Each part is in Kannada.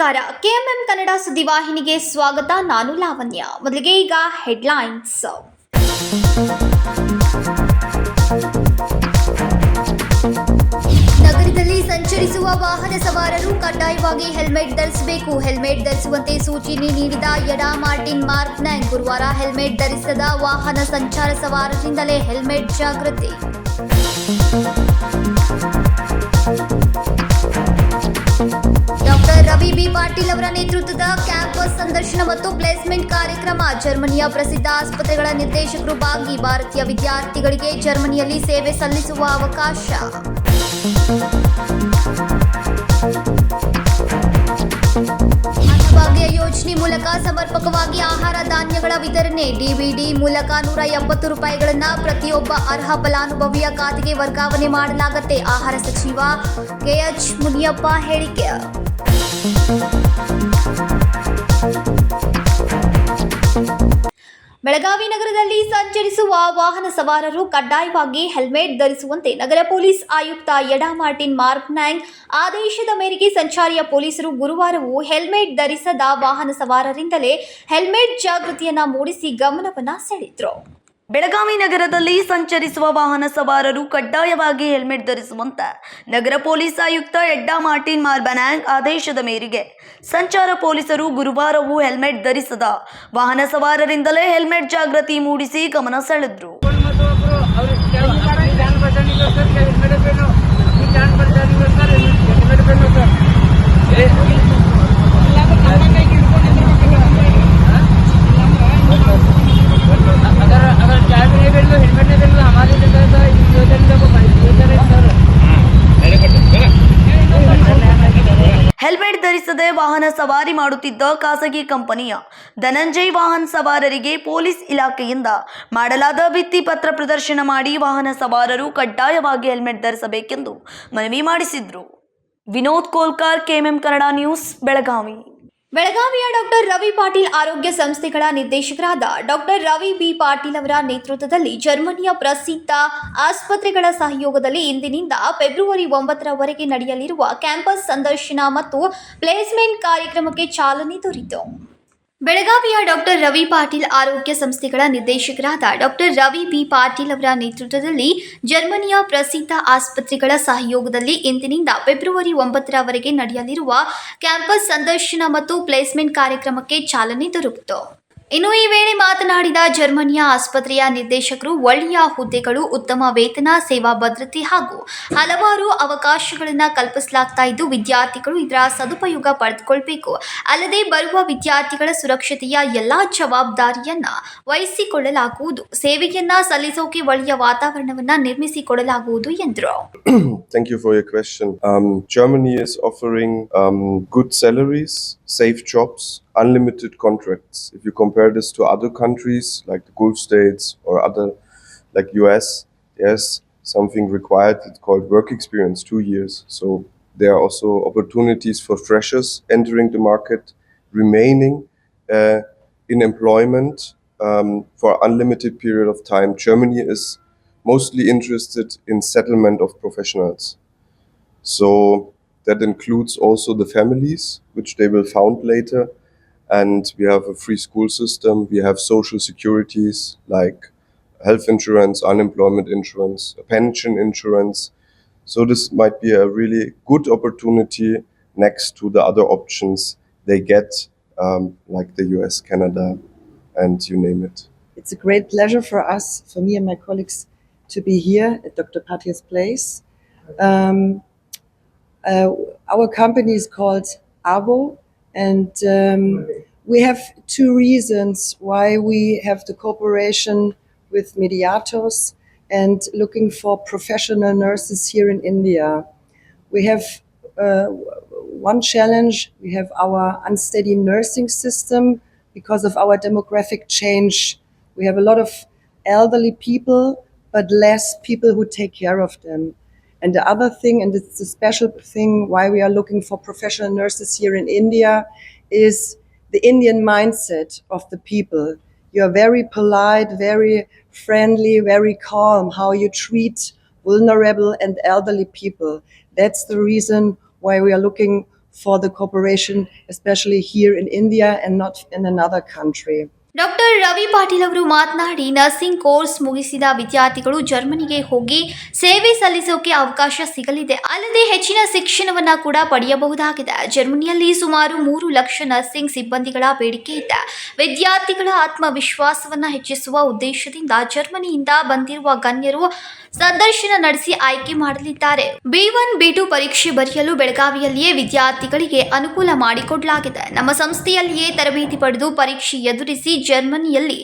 ನಮಸ್ಕಾರ. ಕೆಎಂಎಂ ಕನ್ನಡ ಸುದ್ದಿವಾಹಿನಿಗೆ ಸ್ವಾಗತ. ನಾನು ಲಾವಣ್ಯ. ಮೊದಲಿಗೆ ಈಗ ಹೆಡ್ಲೈನ್ಸ್. ನಗರದಲ್ಲಿ ಸಂಚರಿಸುವ ವಾಹನ ಸವಾರರು ಕಡ್ಡಾಯವಾಗಿ ಹೆಲ್ಮೆಟ್ ಧರಿಸಬೇಕು. ಹೆಲ್ಮೆಟ್ ಧರಿಸುವಂತೆ ಸೂಚನೆ ನೀಡಿದ ಯಡಾ ಮಾರ್ಟಿನ್ ಮಾರ್ಕ್ನ್ಯಾಂಗ್ ಗುರುವಾರ ಹೆಲ್ಮೆಟ್ ಧರಿಸದ ವಾಹನ ಸಂಚಾರ ಸವಾರರಿಂದಲೇ ಹೆಲ್ಮೆಟ್ ಜಾಗೃತಿ. ಡಾಕ್ಟರ್ ರವಿ ಬಿ ಪಾಟೀಲ್ ಅವರ ನೇತೃತ್ವದ ಕ್ಯಾಂಪಸ್ ಸಂದರ್ಶನ ಮತ್ತು ಪ್ಲೇಸ್ಮೆಂಟ್ ಕಾರ್ಯಕ್ರಮ. ಜರ್ಮನಿಯ ಪ್ರಸಿದ್ಧ ಆಸ್ಪತ್ರೆಗಳ ನಿರ್ದೇಶಕರು ಭಾಗಿ. ಭಾರತೀಯ ವಿದ್ಯಾರ್ಥಿಗಳಿಗೆ ಜರ್ಮನಿಯಲ್ಲಿ ಸೇವೆ ಸಲ್ಲಿಸುವ ಅವಕಾಶ. ಅನ್ನಭಾಗ್ಯ ಯೋಜನೆ ಮೂಲಕ ಸಮರ್ಪಕವಾಗಿ ಆಹಾರ ಧಾನ್ಯಗಳ ವಿತರಣೆ. ಡಿಬಿಡಿ ಮೂಲಕ ₹170 ಪ್ರತಿಯೊಬ್ಬ ಅರ್ಹ ಫಲಾನುಭವಿಯ ಖಾತೆಗೆ ವರ್ಗಾವಣೆ ಮಾಡಲಾಗುತ್ತೆ. ಆಹಾರ ಸಚಿವ ಕೆಎಚ್ ಮುನಿಯಪ್ಪ ಹೇಳಿಕೆ. ಬೆಳಗಾವಿ ನಗರದಲ್ಲಿ ಸಂಚರಿಸುವ ವಾಹನ ಸವಾರರು ಕಡ್ಡಾಯವಾಗಿ ಹೆಲ್ಮೆಟ್ ಧರಿಸುವಂತೆ ನಗರ ಪೊಲೀಸ್ ಆಯುಕ್ತ ಯಡಾ ಮಾರ್ಟಿನ್ ಮಾರ್ಕ್ನ್ಯಾಂಗ್ ಆದೇಶದ ಮೇರೆಗೆ ಸಂಚಾರಿಯ ಪೊಲೀಸರು ಗುರುವಾರವೂ ಹೆಲ್ಮೆಟ್ ಧರಿಸದ ವಾಹನ ಸವಾರರಿಂದಲೇ ಹೆಲ್ಮೆಟ್ ಜಾಗೃತಿಯನ್ನ ಮೂಡಿಸಿ ಗಮನವನ್ನ ಸೆಳೆದರು. ಬೆಳಗಾವಿ ನಗರದಲ್ಲಿ ಸಂಚರಿಸುವ ವಾಹನ ಸವಾರರು ಕಡ್ಡಾಯವಾಗಿ ಹೆಲ್ಮೆಟ್ ಧರಿಸುವಂತೆ ನಗರ ಪೊಲೀಸ್ ಆಯುಕ್ತ ಯಡಾ ಮಾರ್ಟಿನ್ ಮಾರ್ಕ್ನ್ಯಾಂಗ್ ಆದೇಶದ ಮೇರೆಗೆ ಸಂಚಾರ ಪೊಲೀಸರು ಗುರುವಾರವೂ ಹೆಲ್ಮೆಟ್ ಧರಿಸದ ವಾಹನ ಸವಾರರಿಂದಲೇ ಹೆಲ್ಮೆಟ್ ಜಾಗೃತಿ ಮೂಡಿಸಿ ಗಮನ ಸೆಳೆದರು. ಹೆಲ್ಮೆಟ್ ಧರಿಸದೆ ವಾಹನ ಸವಾರಿ ಮಾಡುತ್ತಿದ್ದ ಖಾಸಗಿ ಕಂಪನಿಯ ಧನಂಜಯ್ ವಾಹನ ಸವಾರರಿಗೆ ಪೊಲೀಸ್ ಇಲಾಖೆಯಿಂದ ಮಾಡಲಾದ ಭಿತ್ತಿ ಪತ್ರ ಪ್ರದರ್ಶನ ಮಾಡಿ ವಾಹನ ಸವಾರರು ಕಡ್ಡಾಯವಾಗಿ ಹೆಲ್ಮೆಟ್ ಧರಿಸಬೇಕೆಂದು ಮನವಿ ಮಾಡಿಸಿದ್ರು. Vinod Kolkar, KMM Kannada news, Belagavi. ಬೆಳಗಾವಿಯ ಡಾಕ್ಟರ್ ರವಿ ಪಾಟೀಲ್ ಆರೋಗ್ಯ ಸಂಸ್ಥೆಗಳ ನಿರ್ದೇಶಕರಾದ ಡಾಕ್ಟರ್ ರವಿ ಬಿ ಪಾಟೀಲ್ ಅವರ ನೇತೃತ್ವದಲ್ಲಿ ಜರ್ಮನಿಯ ಪ್ರಸಿದ್ಧ ಆಸ್ಪತ್ರೆಗಳ ಸಹಯೋಗದಲ್ಲಿ ಇಂದಿನಿಂದ ಫೆಬ್ರವರಿ 9ರವರೆಗೆ ನಡೆಯಲಿರುವ ಕ್ಯಾಂಪಸ್ ಸಂದರ್ಶನ ಮತ್ತು ಪ್ಲೇಸ್ಮೆಂಟ್ ಕಾರ್ಯಕ್ರಮಕ್ಕೆ ಚಾಲನೆ ದೊರೆಯಿತು. ಬೆಳಗಾವಿಯ ಡಾಕ್ಟರ್ ರವಿ ಪಾಟೀಲ್ ಆರೋಗ್ಯ ಸಂಸ್ಥೆಗಳ ನಿರ್ದೇಶಕರಾದ ಡಾಕ್ಟರ್ ರವಿ ಬಿ ಪಾಟೀಲ್ ಅವರ ನೇತೃತ್ವದಲ್ಲಿ ಜರ್ಮನಿಯ ಪ್ರಸಿದ್ಧ ಆಸ್ಪತ್ರೆಗಳ ಸಹಯೋಗದಲ್ಲಿ ಇಂದಿನಿಂದ ಫೆಬ್ರವರಿ 9ರವರೆಗೆ ನಡೆಯಲಿರುವ ಕ್ಯಾಂಪಸ್ ಸಂದರ್ಶನ ಮತ್ತು ಪ್ಲೇಸ್ಮೆಂಟ್ ಕಾರ್ಯಕ್ರಮಕ್ಕೆ ಚಾಲನೆ ದೊರೆಯಿತು. ಇನ್ನು ಈ ವೇಳೆ ಮಾತನಾಡಿದ ಜರ್ಮನಿಯ ಆಸ್ಪತ್ರೆಯ ನಿರ್ದೇಶಕರು, ಒಳ್ಳೆಯ ಹುದ್ದೆಗಳು, ಉತ್ತಮ ವೇತನ, ಸೇವಾ ಭದ್ರತೆ ಹಾಗೂ ಹಲವಾರು ಅವಕಾಶಗಳನ್ನು ಕಲ್ಪಿಸಲಾಗ್ತಾ ಇದ್ದು ವಿದ್ಯಾರ್ಥಿಗಳು ಇದರ ಸದುಪಯೋಗ ಪಡೆದುಕೊಳ್ಳಬೇಕು. ಅಲ್ಲದೆ ಬರುವ ವಿದ್ಯಾರ್ಥಿಗಳ ಸುರಕ್ಷತೆಯ ಎಲ್ಲಾ ಜವಾಬ್ದಾರಿಯನ್ನ ವಹಿಸಿಕೊಳ್ಳಲಾಗುವುದು. ಸೇವೆಯನ್ನ ಸಲ್ಲಿಸೋಕೆ ಒಳ್ಳೆಯ ವಾತಾವರಣವನ್ನ ನಿರ್ಮಿಸಿಕೊಡಲಾಗುವುದು ಎಂದರು. Thank you for your question. Germany is offering good salaries, safe jobs, unlimited contracts. If you compare this to other countries like the Gulf states or other like US, there's something required. It's called work experience, 2 years. So there are also opportunities for freshers entering the market, remaining in employment for unlimited period of time. Germany is mostly interested in settlement of professionals. So that includes also the families, which they will found later. And we have a free school system. We have social securities like health insurance, unemployment insurance, pension insurance. So this might be a really good opportunity next to the other options they get, like the US, Canada, and you name it. It's a great pleasure for us, for me and my colleagues, to be here at Dr. Patil's place. Our company is called AVO, and we have 2 reasons why we have the cooperation with Mediatos and looking for professional nurses here in India. We have one challenge. We have our unsteady nursing system because of our demographic change. We have a lot of elderly people, but less people who take care of them. And the other thing, and it's a special thing why we are looking for professional nurses here in India, is the Indian mindset of the people. You are very polite, very friendly, very calm, how you treat vulnerable and elderly people. That's the reason why we are looking for the cooperation, especially here in India and not in another country. Doctor Ravi Patil ಅವರು ಮಾತನಾಡಿ ನರ್ಸಿಂಗ್ ಕೋರ್ಸ್ ಮುಗಿಸಿದ ವಿದ್ಯಾರ್ಥಿಗಳು ಜರ್ಮನಿಗೆ ಹೋಗಿ ಸೇವೆ ಸಲ್ಲಿಸೋಕೆ ಅವಕಾಶ ಸಿಗಲಿದೆ. ಅಲ್ಲದೆ ಹೆಚ್ಚಿನ ಶಿಕ್ಷಣವನ್ನ ಕೂಡ ಪಡೆಯಬಹುದಾಗಿದೆ. ಜರ್ಮನಿಯಲ್ಲಿ ಸುಮಾರು 3 ಲಕ್ಷ ನರ್ಸಿಂಗ್ ಸಿಬ್ಬಂದಿಗಳ ಬೇಡಿಕೆ ಇದೆ. ವಿದ್ಯಾರ್ಥಿಗಳ ಆತ್ಮವಿಶ್ವಾಸವನ್ನ ಹೆಚ್ಚಿಸುವ ಉದ್ದೇಶದಿಂದ ಜರ್ಮನಿಯಿಂದ ಬಂದಿರುವ ಗಣ್ಯರು ಸಂದರ್ಶನ ನಡೆಸಿ ಆಯ್ಕೆ ಮಾಡಲಿದ್ದಾರೆ. B1, B2 ಪರೀಕ್ಷೆ ಬರೆಯಲು ಬೆಳಗಾವಿಯಲ್ಲಿಯೇ ವಿದ್ಯಾರ್ಥಿಗಳಿಗೆ ಅನುಕೂಲ ಮಾಡಿಕೊಡಲಾಗಿದೆ. ನಮ್ಮ ಸಂಸ್ಥೆಯಲ್ಲಿಯೇ ತರಬೇತಿ ಪಡೆದು ಪರೀಕ್ಷೆ ಎದುರಿಸಿ ಜರ್ಮನಿಯಲ್ಲಿ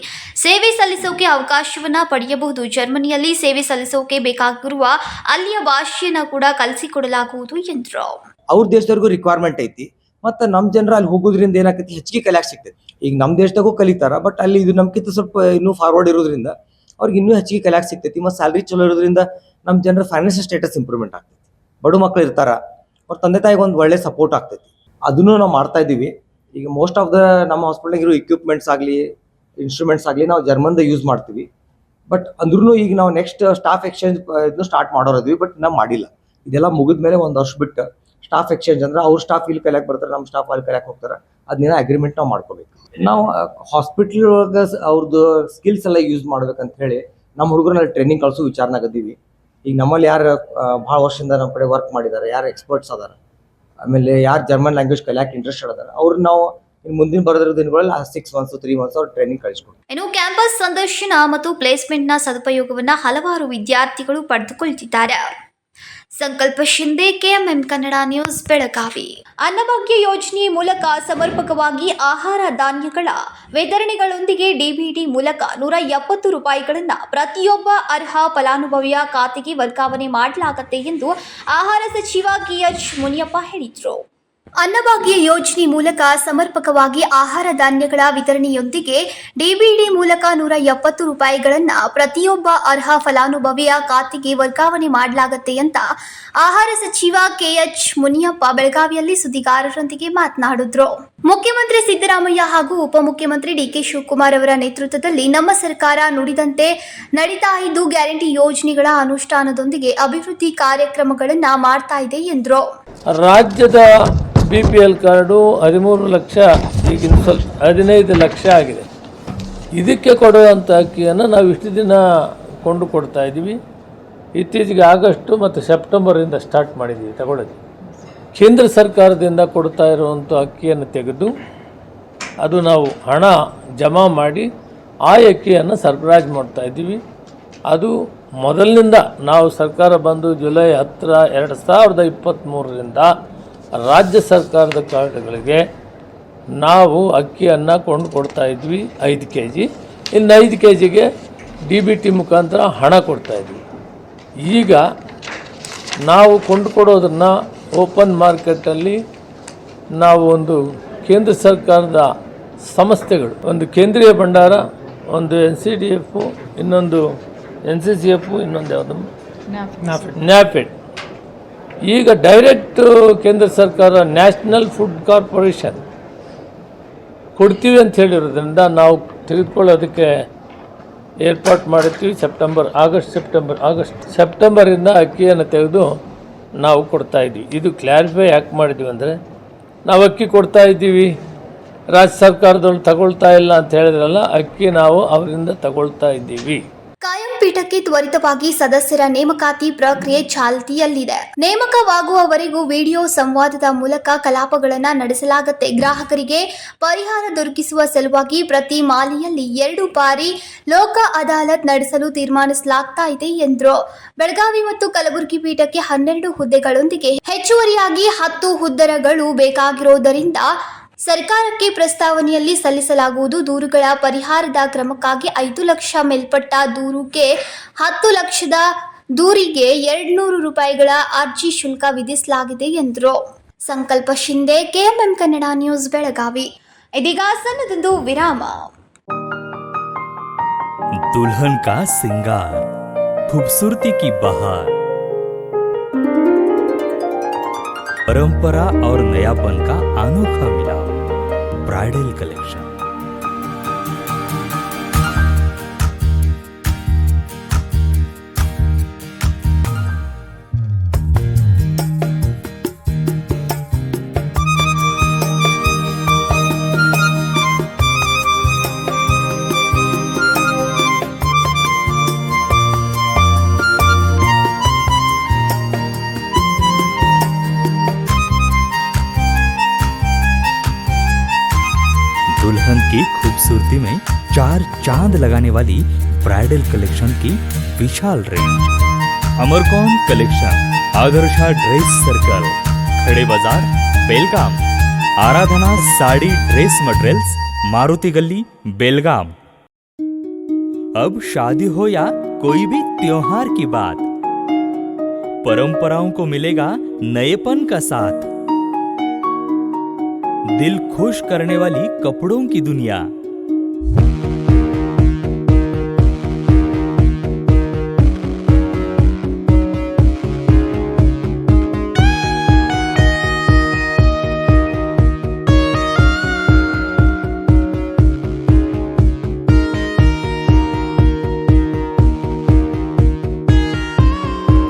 ಸೇವೆ ಸಲ್ಲಿಸೋಕೆ ಅವಕಾಶವನ್ನ ಪಡೆಯಬಹುದು. ಜರ್ಮನಿಯಲ್ಲಿ ಸೇವೆ ಸಲ್ಲಿಸೋಕೆ ಬೇಕಾಗಿರುವ ಅಲ್ಲಿಯ ಭಾಷೆಯನ್ನ ಕೂಡ ಕಲಿಸಿಕೊಡಲಾಗುವುದು ಎಂದರು. ಅವ್ರ ದೇಶದವ್ರಿಗೂ ರಿಕ್ವೈರ್ಮೆಂಟ್ ಐತಿ, ಮತ್ತು ನಮ್ಮ ಜನರು ಅಲ್ಲಿ ಹೋಗೋದ್ರಿಂದ ಏನಾಗ್ತೈತಿ, ಹೆಚ್ಚಿಗೆ ಕಲಿಯಾಕ್ ಸಿಗ್ತೈತಿ. ಈಗ ನಮ್ಮ ದೇಶದಾಗೂ ಕಲಿತಾರ, ಬಟ್ ಅಲ್ಲಿ ಇದು ನಮ್ಗಿಂತ ಸ್ವಲ್ಪ ಇನ್ನೂ ಫಾರ್ವರ್ಡ್ ಇರೋದ್ರಿಂದ ಅವ್ರಿಗೆ ಇನ್ನೂ ಹೆಚ್ಚಿಗೆ ಕಲಿಯಾಕ್ ಸಿಗ್ತೈತಿ. ಮತ್ತು ಸ್ಯಾಲ್ರಿ ಚಲೋ ಇರೋದ್ರಿಂದ ನಮ್ಮ ಜನರ ಫೈನಾನ್ಷಿಯಲ್ ಸ್ಟೇಟಸ್ ಇಂಪ್ರೂವ್ಮೆಂಟ್ ಆಗ್ತೈತಿ. ಬಡ ಮಕ್ಳು ಇರ್ತಾರ, ಅವ್ರ ತಂದೆ ತಾಯಿಗೆ ಒಂದು ಒಳ್ಳೆ ಸಪೋರ್ಟ್ ಆಗ್ತೈತಿ. ಅದನ್ನು ನಾವು ಮಾಡ್ತಾ ಇದ್ದೀವಿ. ಈಗ ಮೋಸ್ಟ್ ಆಫ್ ದ ನಮ್ಮ ಹಾಸ್ಪಿಟಲ್ಗೆ ಇರೋ ಇಕ್ವಿಪ್ಮೆಂಟ್ಸ್ ಆಗಲಿ, ಇನ್ಸ್ಟ್ರೂಮೆಂಟ್ಸ್ ಆಗಲಿ ನಾವು ಜರ್ಮನ್ದ ಯೂಸ್ ಮಾಡ್ತೀವಿ. ಬಟ್ ಅಂದ್ರೂ ಈಗ ನಾವು ನೆಕ್ಸ್ಟ್ ಸ್ಟಾಫ್ ಎಕ್ಸ್ಚೇಂಜ್ ಇದನ್ನು ಸ್ಟಾರ್ಟ್ ಮಾಡೋರಿದ್ವಿ, ಬಟ್ ನಾವು ಮಾಡಿಲ್ಲ. ಇದೆಲ್ಲ ಮುಗಿದ ಮೇಲೆ ಒಂದು ವರ್ಷ ಬಿಟ್ಟು ಸ್ಟಾಫ್ ಎಕ್ಸ್ಚೇಂಜ್ ಅಂದ್ರೆ ಅವ್ರ ಸ್ಟಾಫ್ ಇಲ್ಲಿ ಕಲಿಯಾಕ್ ಬರ್ತಾರೆ, ನಮ್ಮ ಸ್ಟಾಫ್ ಅಲ್ಲಿ ಕಲಿಯಾಕ್ ಹೋಗ್ತಾರೆ. ಅದನ್ನೇನೋ ಅಗ್ರಿಮೆಂಟ್ ನಾವು ಮಾಡ್ಕೋಬೇಕು. ನಾವು ಹಾಸ್ಪಿಟ್ಲ್ ಒಳಗೆ ಅವ್ರದ್ದು ಸ್ಕಿಲ್ಸ್ ಎಲ್ಲ ಯೂಸ್ ಮಾಡ್ಬೇಕಂತ ಹೇಳಿ ನಮ್ಮ ಹುಡುಗರಲ್ಲಿ ಟ್ರೈನಿಂಗ್ ಕಳಿಸೋ ವಿಚಾರನಾಗದೀವಿ. ಈಗ ನಮ್ಮಲ್ಲಿ ಯಾರು ಭಾಳ ವರ್ಷದಿಂದ ನಮ್ಮ ಕಡೆ ವರ್ಕ್ ಮಾಡಿದ್ದಾರೆ, ಯಾರು ಎಕ್ಸ್ಪರ್ಟ್ಸ್ ಅದಾರ, ಆಮೇಲೆ ಯಾರು ಜರ್ಮನ್ ಲ್ಯಾಂಗ್ವೇಜ್ ಕಲಿಯಾಕೆ ಇಂಟ್ರೆಸ್ಟೆಡ್ ಅದಾರ, ಅವ್ರು ನಾವು ಮುಂದಿನ ಬರೋದ್ರ ದಿನಗಳಲ್ಲಿ 6 ಮಂತ್ಸ್ 3 ಮಂತ್ಸ್ ಅವ್ರ ಟ್ರೈನಿಂಗ್ ಕಳಿಸ್ಕೊಡ್ತೀವಿ. ಇನ್ನು ಕ್ಯಾಂಪಸ್ ಸಂದರ್ಶನ ಮತ್ತು ಪ್ಲೇಸ್ಮೆಂಟ್ನ ಸದುಪಯೋಗವನ್ನ ಹಲವಾರು ವಿದ್ಯಾರ್ಥಿಗಳು ಪಡೆದುಕೊಳ್ಳುತ್ತಿದ್ದಾರೆ. ಸಂಕಲ್ಪ ಶಿಂದೆ, KMM ಕನ್ನಡ ನ್ಯೂಸ್, ಬೆಳಗಾವಿ. ಅನ್ನಭಾಗ್ಯ ಯೋಜನೆ ಮೂಲಕ ಸಮರ್ಪಕವಾಗಿ ಆಹಾರ ಧಾನ್ಯಗಳ ವಿತರಣೆಗಳೊಂದಿಗೆ DBT ಮೂಲಕ 170 ರೂಪಾಯಿಗಳನ್ನು ಪ್ರತಿಯೊಬ್ಬ ಅರ್ಹ ಫಲಾನುಭವಿಯ ಖಾತೆಗೆ ವರ್ಗಾವಣೆ ಮಾಡಲಾಗುತ್ತೆ ಎಂದು ಆಹಾರ ಸಚಿವ KH ಮುನಿಯಪ್ಪ ಹೇಳಿದರು. ಅನ್ನಭಾಗ್ಯ ಯೋಜನೆ ಮೂಲಕ ಸಮರ್ಪಕವಾಗಿ ಆಹಾರ ಧಾನ್ಯಗಳ ವಿತರಣೆಯೊಂದಿಗೆ DBT ಮೂಲಕ 170 ರೂಪಾಯಿಗಳನ್ನು ಪ್ರತಿಯೊಬ್ಬ ಅರ್ಹ ಫಲಾನುಭವಿಯ ಖಾತೆಗೆ ವರ್ಗಾವಣೆ ಮಾಡಲಾಗುತ್ತೆ ಅಂತ ಆಹಾರ ಸಚಿವ KH ಮುನಿಯಪ್ಪ ಬೆಳಗಾವಿಯಲ್ಲಿ ಸುದ್ದಿಗಾರರೊಂದಿಗೆ ಮಾತನಾಡಿದ್ರು. ಮುಖ್ಯಮಂತ್ರಿ ಸಿದ್ದರಾಮಯ್ಯ ಹಾಗೂ ಉಪಮುಖ್ಯಮಂತ್ರಿ DK ಶಿವಕುಮಾರ್ ಅವರ ನೇತೃತ್ವದಲ್ಲಿ ನಮ್ಮ ಸರ್ಕಾರ ನುಡಿದಂತೆ ನಡೀತಾ ಇದ್ದು ಗ್ಯಾರಂಟಿ ಯೋಜನೆಗಳ ಅನುಷ್ಠಾನದೊಂದಿಗೆ ಅಭಿವೃದ್ಧಿ ಕಾರ್ಯಕ್ರಮಗಳನ್ನು ಮಾಡ್ತಾ ಇದೆ ಎಂದರು. ರಾಜ್ಯದ BPL ಕಾರ್ಡು 13 ಲಕ್ಷ, ಈಗಿನ ಸ್ವಲ್ಪ 15 ಲಕ್ಷ ಆಗಿದೆ. ಇದಕ್ಕೆ ಕೊಡುವಂಥ ಅಕ್ಕಿಯನ್ನು ನಾವು ಇಷ್ಟು ದಿನ ಕೊಡ್ತಾ ಇದ್ದೀವಿ. ಇತ್ತೀಚೆಗೆ ಆಗಸ್ಟು ಮತ್ತು ಸೆಪ್ಟೆಂಬರಿಂದ ಸ್ಟಾರ್ಟ್ ಮಾಡಿದ್ದೀವಿ ತಗೊಳ್ಳೋದು. ಕೇಂದ್ರ ಸರ್ಕಾರದಿಂದ ಕೊಡ್ತಾ ಇರುವಂಥ ಅಕ್ಕಿಯನ್ನು ತೆಗೆದು ಅದು ನಾವು ಹಣ ಜಮಾ ಮಾಡಿ ಆ ಅಕ್ಕಿಯನ್ನು ಸರಬರಾಜು ಮಾಡ್ತಾ ಇದ್ದೀವಿ. ಅದು ಮೊದಲಿನಿಂದ ನಾವು ಸರ್ಕಾರ ಬಂದು ಜುಲೈ 10, 2023ರಿಂದ ರಾಜ್ಯ ಸರ್ಕಾರದ ಕಾರ್ಡ್ಗಳಿಗೆ ನಾವು ಅಕ್ಕಿಯನ್ನು ಕೊಡ್ತಾ ಇದ್ವಿ 5 kg. ಇನ್ನು 5 kgಗೆ DBT ಮುಖಾಂತರ ಹಣ ಕೊಡ್ತಾಯಿದ್ವಿ. ಈಗ ನಾವು ಕೊಂಡುಕೊಡೋದನ್ನು ಓಪನ್ ಮಾರ್ಕೆಟಲ್ಲಿ ನಾವು ಒಂದು ಕೇಂದ್ರ ಸರ್ಕಾರದ ಸಂಸ್ಥೆಗಳು, ಒಂದು ಕೇಂದ್ರೀಯ ಭಂಡಾರ, ಒಂದು NCDF, ಇನ್ನೊಂದು NCCF, ಇನ್ನೊಂದು ಯಾವುದು ನ್ಯಾಫೆಡ್, ಈಗ ಡೈರೆಕ್ಟ್ ಕೇಂದ್ರ ಸರ್ಕಾರ ನ್ಯಾಷನಲ್ ಫುಡ್ ಕಾರ್ಪೊರೇಷನ್ ಕೊಡ್ತೀವಿ ಅಂತ ಹೇಳಿರೋದ್ರಿಂದ ನಾವು ತೆಗೆದುಕೊಳ್ಳೋದಕ್ಕೆ ಏರ್ಪಾಟ್ ಮಾಡಿರ್ತೀವಿ. ಸೆಪ್ಟೆಂಬರಿಂದ ಅಕ್ಕಿಯನ್ನು ತೆಗೆದು ನಾವು ಕೊಡ್ತಾಯಿದ್ವಿ. ಇದು ಕ್ಲಾರಿಫೈ ಯಾಕೆ ಮಾಡಿದ್ವಿ ಅಂದರೆ, ನಾವು ಅಕ್ಕಿ ಕೊಡ್ತಾ ಇದ್ದೀವಿ, ರಾಜ್ಯ ಸರ್ಕಾರದವ್ರು ತಗೊಳ್ತಾ ಇಲ್ಲ ಅಂತ ಹೇಳಿದ್ರಲ್ಲ, ಅಕ್ಕಿ ನಾವು ಅವರಿಂದ ತಗೊಳ್ತಾ ಇದ್ದೀವಿ. ಕಾಯಂ ಪೀಠಕ್ಕೆ ತ್ವರಿತವಾಗಿ ಸದಸ್ಯರ ನೇಮಕಾತಿ ಪ್ರಕ್ರಿಯೆ ಚಾಲ್ತಿಯಲ್ಲಿದೆ. ನೇಮಕವಾಗುವವರೆಗೂ ವಿಡಿಯೋ ಸಂವಾದದ ಮೂಲಕ ಕಲಾಪಗಳನ್ನು ನಡೆಸಲಾಗುತ್ತೆ. ಗ್ರಾಹಕರಿಗೆ ಪರಿಹಾರ ದೊರಕಿಸುವ ಸಲುವಾಗಿ ಪ್ರತಿ ಮಾಲೆಯಲ್ಲಿ 2 ಬಾರಿ ಲೋಕ ಅದಾಲತ್ ನಡೆಸಲು ತೀರ್ಮಾನಿಸಲಾಗ್ತಾ ಇದೆ ಎಂದರು. ಬೆಳಗಾವಿ ಮತ್ತು ಕಲಬುರಗಿ ಪೀಠಕ್ಕೆ 12 ಹುದ್ದೆಗಳೊಂದಿಗೆ ಹೆಚ್ಚುವರಿಯಾಗಿ 10 ಹುದ್ದೆಗಳು ಬೇಕಾಗಿರುವುದರಿಂದ ಸರ್ಕಾರಕ್ಕೆ ಪ್ರಸ್ತಾವನೆಯಲ್ಲಿ ಸಲ್ಲಿಸಲಾಗುವುದು. ದೂರುಗಳ ಪರಿಹಾರದ ಕ್ರಮಕ್ಕಾಗಿ 5 ಲಕ್ಷ ಮೇಲ್ಪಟ್ಟ ದೂರುಗೆ 10 ಲಕ್ಷದ ದೂರಿಗೆ 200 ರೂಪಾಯಿಗಳ ಅರ್ಜಿ ಶುಲ್ಕ ವಿಧಿಸಲಾಗಿದೆ ಎಂದರು. ಸಂಕಲ್ಪ ಶಿಂದೆ, KMM ಕನ್ನಡ ನ್ಯೂಸ್, ಬೆಳಗಾವಿ. ಇದೀಗ ಸಣ್ಣದೊಂದು ವಿರಾಮ. दुल्हन का सिंगार, खूबसूरती की बहार, परंपरा और नयापन का अनोखा मिलाप, ब्राइडल कलेक्शन। खूबसूरती में 4 चांद लगाने वाली ब्राइडल कलेक्शन की विशाल रेंज। अमरकॉन collection, Adarsha dress circle, Khade Bazar, Belgaum. Aradhana sari dress materials, Maruti Gali, Belgaum. अब शादी हो या कोई भी त्योहार की बात, परंपराओं को मिलेगा नएपन का साथ। दिल खुश करने वाली कपड़ों की दुनिया।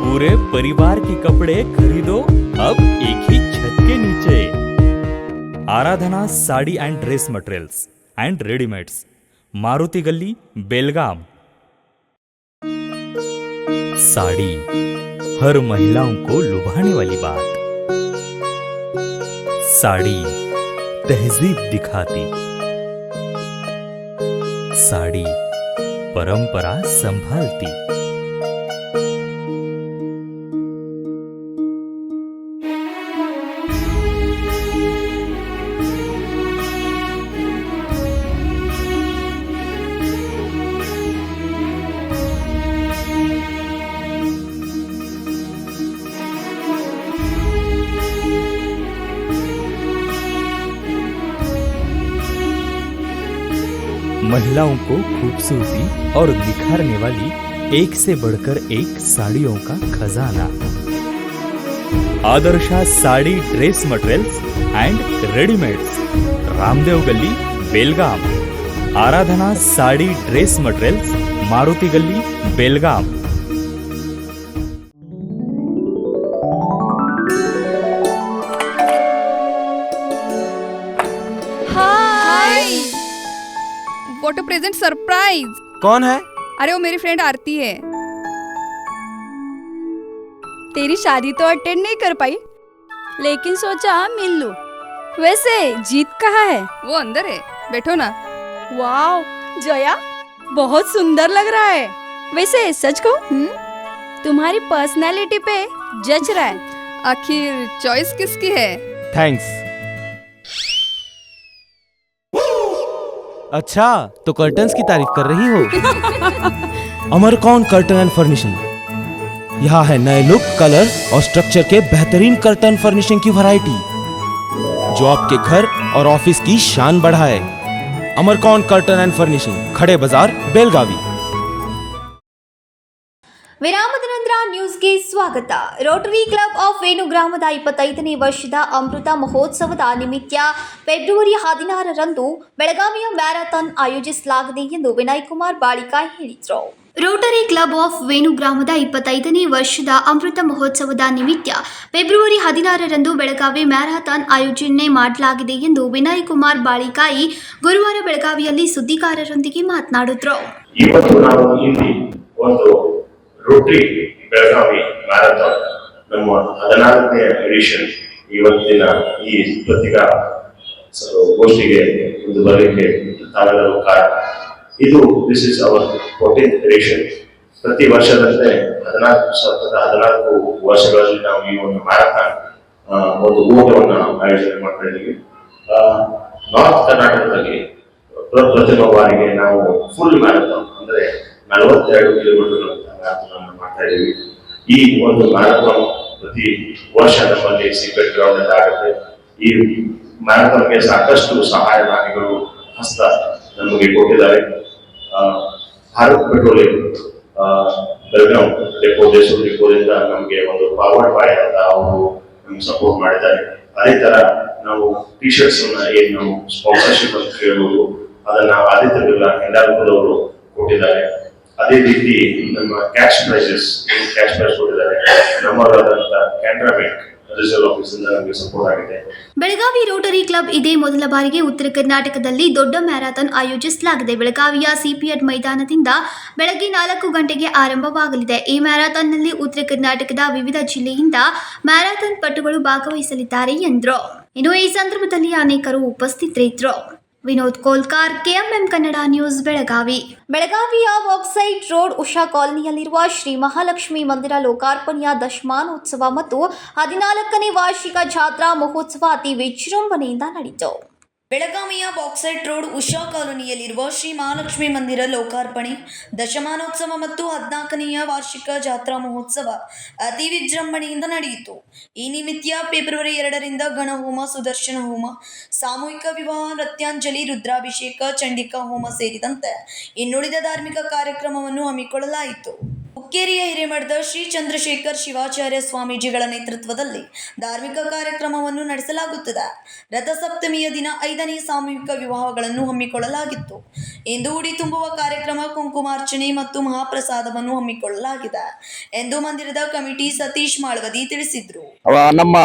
पूरे परिवार के कपड़े खरीदो अब एक ही छत के नीचे। Aradhana sari and dress materials and readymades, Maruti Gali, Belgaum. Sari हर महिलाओं को लुभाने वाली बात। साड़ी तहजीब दिखाती, साड़ी परंपरा संभालती। महिलाओं को खूबसूरती और निखारने वाली एक से बढ़कर एक साड़ियों का खजाना। Adarsha sari dress materials and readymades, Ramdev Gali, Belgaum. Aradhana sari dress materials, Maruti Gali, Belgaum. What a present surprise. कौन है? अरे वो मेरी फ्रेंड आरती है। तेरी शादी तो अटेंड नहीं कर पाई, लेकिन सोचा मिल लूं। वैसे जीत कहाँ है? वो अंदर है, बैठो ना। वाओ जया, बहुत सुंदर लग रहा है। वैसे सच कहूं, तुम्हारी पर्सनालिटी पे जज रहा है। आखिर चॉइस किसकी है? थैंक्स। अच्छा, तो कर्टन्स की तारीफ कर रही हो? अमरकॉन कर्टन एंड फर्निशिंग। यहाँ है नए लुक, कलर और स्ट्रक्चर के बेहतरीन कर्टन फर्निशिंग की वैरायटी, जो आपके घर और ऑफिस की शान बढ़ाए। अमरकॉन कर्टन एंड फर्निशिंग, खड़े बाजार, बेलगावी। ವಿರಾಮದ ನಂತರ ನ್ಯೂಸ್ಗೆ ಸ್ವಾಗತ. ರೋಟರಿ ಕ್ಲಬ್ ಆಫ್ ವೇಣು ಗ್ರಾಮದ 25ನೇ ವರ್ಷದ ಅಮೃತ ಮಹೋತ್ಸವದ ನಿಮಿತ್ತ ಫೆಬ್ರವರಿ 16ರಂದು ಬೆಳಗಾವಿಯ ಮ್ಯಾರಥಾನ್ ಆಯೋಜಿಸಲಾಗಿದೆ ಎಂದು ವಿನಯ್ ಕುಮಾರ್ ಬಾಳಿಕಾಯಿ ಹೇಳಿದರು. ರೋಟರಿ ಕ್ಲಬ್ ಆಫ್ ವೇಣು ಗ್ರಾಮದ 25ನೇ ವರ್ಷದ ಅಮೃತ ಮಹೋತ್ಸವದ ನಿಮಿತ್ತ ಫೆಬ್ರವರಿ 16ರಂದು ಬೆಳಗಾವಿ ಮ್ಯಾರಥಾನ್ ಆಯೋಜನೆ ಮಾಡಲಾಗಿದೆ ಎಂದು ವಿನಯ್ ಕುಮಾರ್ ಬಾಳಿಕಾಯಿ ಗುರುವಾರ ಬೆಳಗಾವಿಯಲ್ಲಿ ಸುದ್ದಿಗಾರರೊಂದಿಗೆ ಮಾತನಾಡಿದರು. ಇವತ್ತು ನಾವು ಇಲ್ಲಿ ಒಂದು ರೋಟರಿ ಬೆಳಗಾವಿ ಮ್ಯಾರಥಾನ್ ನಮ್ಮ 14ನೇ ಎಡಿಷನ್ ಇವತ್ತಿನ ಈ ಪತ್ರಿಕಾ ಗೋಷ್ಠಿಗೆ ಒಂದು ಬರಲಿಕ್ಕೆ ತಾವೆಲ್ಲರೂ ಕಾರಣ. ಇದು this is our 14th edition. ಪ್ರತಿ ವರ್ಷದಂತೆ 14 ವರ್ಷಗಳಲ್ಲಿ ನಾವು ಈ ಒಂದು ಮ್ಯಾರಥಾನ್ ಒಂದು ಓಟವನ್ನು ಆಯೋಜನೆ ಮಾಡ್ತಾ ಇದ್ದೀವಿ. ನಾರ್ತ್ ಕರ್ನಾಟಕದಲ್ಲಿ ಪ್ರಥಮ ಬಾರಿಗೆ ನಾವು ಫುಲ್ ಮ್ಯಾರಥಾನ್ ಅಂದ್ರೆ 42 ಕಿಲೋಮೀಟರ್ ಮ್ಯಾರಥಾನ್ ಮಾಡ್ತಾ ಇದ್ದೀವಿ. ಈ ಒಂದು ಮ್ಯಾರಥಾನ್ ಪ್ರತಿ ವರ್ಷ ನಮ್ಮಲ್ಲಿ ಸೀಕ್ರೆಟ್ ಗ್ರೌಂಡ್ ಅಂತ ಆಗುತ್ತೆ. ಈ ಮ್ಯಾರಥಾನ್ಗೆ ಸಾಕಷ್ಟು ಸಹಾಯದಾನಿಗಳು ಹಸ್ತ ನಮಗೆ ಕೊಟ್ಟಿದ್ದಾರೆ. ಭಾರತ್ ಪೆಟ್ರೋಲಿಯಂ ಬೆಳಗಾಂ ಡೆಪೋ ದೇಶದ ಡೆಪೋದಿಂದ ನಮಗೆ ಒಂದು ಫಾರ್ವರ್ಡ್ ಬಾಯ್ ಅಂತ ಅವರು ನಮ್ಗೆ ಸಪೋರ್ಟ್ ಮಾಡಿದ್ದಾರೆ. ಅದೇ ತರ ನಾವು ಟಿ ಶರ್ಟ್ಸ್ ಏನ್ ನಾವು ಸ್ಪಾನ್ಸರ್ಶಿಪ್ ಅಂತ ಹೇಳ್ಬೋದು, ಅದನ್ನ ಆದಿತ್ಯ ಬಿರ್ಲಾ ಹೆಂಡಾಲ್ಪುರವರು ಕೊಟ್ಟಿದ್ದಾರೆ. ಅದೇ ರೀತಿ ನಮ್ಮ ಕ್ಯಾಶ್ ಪ್ರೈಸ್ ಕೊಟ್ಟಿದ್ದಾರೆ. ನಮ್ಮವರಾದಂತ ಕ್ಯಾನರಾ ಬ್ಯಾಂಕ್ ರಿಸರ್ವ್ ಆಫೀಸ್ ಇಂದ ನಮಗೆ ಸಪೋರ್ಟ್ ಆಗಿದೆ. ಬೆಳಗಾವಿ ರೋಟರಿ ಕ್ಲಬ್ ಇದೇ ಮೊದಲ ಬಾರಿಗೆ ಉತ್ತರ ಕರ್ನಾಟಕದಲ್ಲಿ ದೊಡ್ಡ ಮ್ಯಾರಥಾನ್ ಆಯೋಜಿಸಲಾಗಿದೆ. ಬೆಳಗಾವಿಯ ಸಿಪಿಎಡ್ ಮೈದಾನದಿಂದ ಬೆಳಗ್ಗೆ 4 ಗಂಟೆಗೆ ಆರಂಭವಾಗಲಿದೆ. ಈ ಮ್ಯಾರಥಾನ್ನಲ್ಲಿ ಉತ್ತರ ಕರ್ನಾಟಕದ ವಿವಿಧ ಜಿಲ್ಲೆಯಿಂದ ಮ್ಯಾರಥಾನ್ ಪಟುಗಳು ಭಾಗವಹಿಸಲಿದ್ದಾರೆ ಎಂದರು. ಇನ್ನು ಈ ಸಂದರ್ಭದಲ್ಲಿ ಅನೇಕರು ಉಪಸ್ಥಿತರಿದ್ದರು. Vinod Kolkar, KMM Kannada news, Belagavi. ಬೆಳಗಾವಿಯ ವೆಬ್ಸೈಟ್ ರೋಡ್ ಉಷಾ ಕಾಲನಿಯಲ್ಲಿರುವ ಶ್ರೀ ಮಹಾಲಕ್ಷ್ಮಿ ಮಂದಿರ ಲೋಕಾರ್ಪಣೆಯ ದಶಮಾನೋತ್ಸವ ಮತ್ತು 14ನೇ ವಾರ್ಷಿಕ ಜಾತ್ರಾ ಮಹೋತ್ಸವ ಅತಿ ವಿಜೃಂಭಣೆಯಿಂದ ನಡೆಯಿತು. ಬೆಳಗಾವಿಯ ಬಾಕ್ಸೈಟ್ ರೋಡ್ ಉಷಾ ಕಾಲೋನಿಯಲ್ಲಿರುವ ಶ್ರೀ ಮಹಾಲಕ್ಷ್ಮಿ ಮಂದಿರ ಲೋಕಾರ್ಪಣೆ, ದಶಮಾನೋತ್ಸವ ಮತ್ತು 14ನೆಯ ವಾರ್ಷಿಕ ಜಾತ್ರಾ ಮಹೋತ್ಸವ ಅತಿ ವಿಜೃಂಭಣೆಯಿಂದ ನಡೆಯಿತು. ಈ ನಿಮಿತ್ತ ಫೆಬ್ರವರಿ 2ರಿಂದ ಗಣಹೋಮ, ಸುದರ್ಶನ ಹೋಮ, ಸಾಮೂಹಿಕ ವಿವಾಹ, ನೃತ್ಯಾಂಜಲಿ, ರುದ್ರಾಭಿಷೇಕ, ಚಂಡಿಕಾ ಹೋಮ ಸೇರಿದಂತೆ ಇನ್ನುಳಿದ ಧಾರ್ಮಿಕ ಕಾರ್ಯಕ್ರಮವನ್ನು ಹಮ್ಮಿಕೊಳ್ಳಲಾಯಿತು. ಹುಕ್ಕೇರಿಯ ಹಿರೇಮಠದ ಶ್ರೀ ಚಂದ್ರಶೇಖರ್ ಶಿವಾಚಾರ್ಯ ಸ್ವಾಮೀಜಿಗಳ ನೇತೃತ್ವದಲ್ಲಿ ಧಾರ್ಮಿಕ ಕಾರ್ಯಕ್ರಮವನ್ನು ನಡೆಸಲಾಗುತ್ತದೆ. ರಥಸಪ್ತಮಿಯ ದಿನ 5ನೇ ಸಾಮೂಹಿಕ ವಿವಾಹಗಳನ್ನು ಹಮ್ಮಿಕೊಳ್ಳಲಾಗಿತ್ತು. ಇಂದು ಉಡಿ ತುಂಬುವ ಕಾರ್ಯಕ್ರಮ, ಕುಂಕುಮಾರ್ಚನೆ ಮತ್ತು ಮಹಾಪ್ರಸಾದವನ್ನು ಹಮ್ಮಿಕೊಳ್ಳಲಾಗಿದೆ ಎಂದು ಮಂದಿರದ ಕಮಿಟಿ ಸತೀಶ್ ಮಾಳ್ವದಿ ತಿಳಿಸಿದರು. ನಮ್ಮ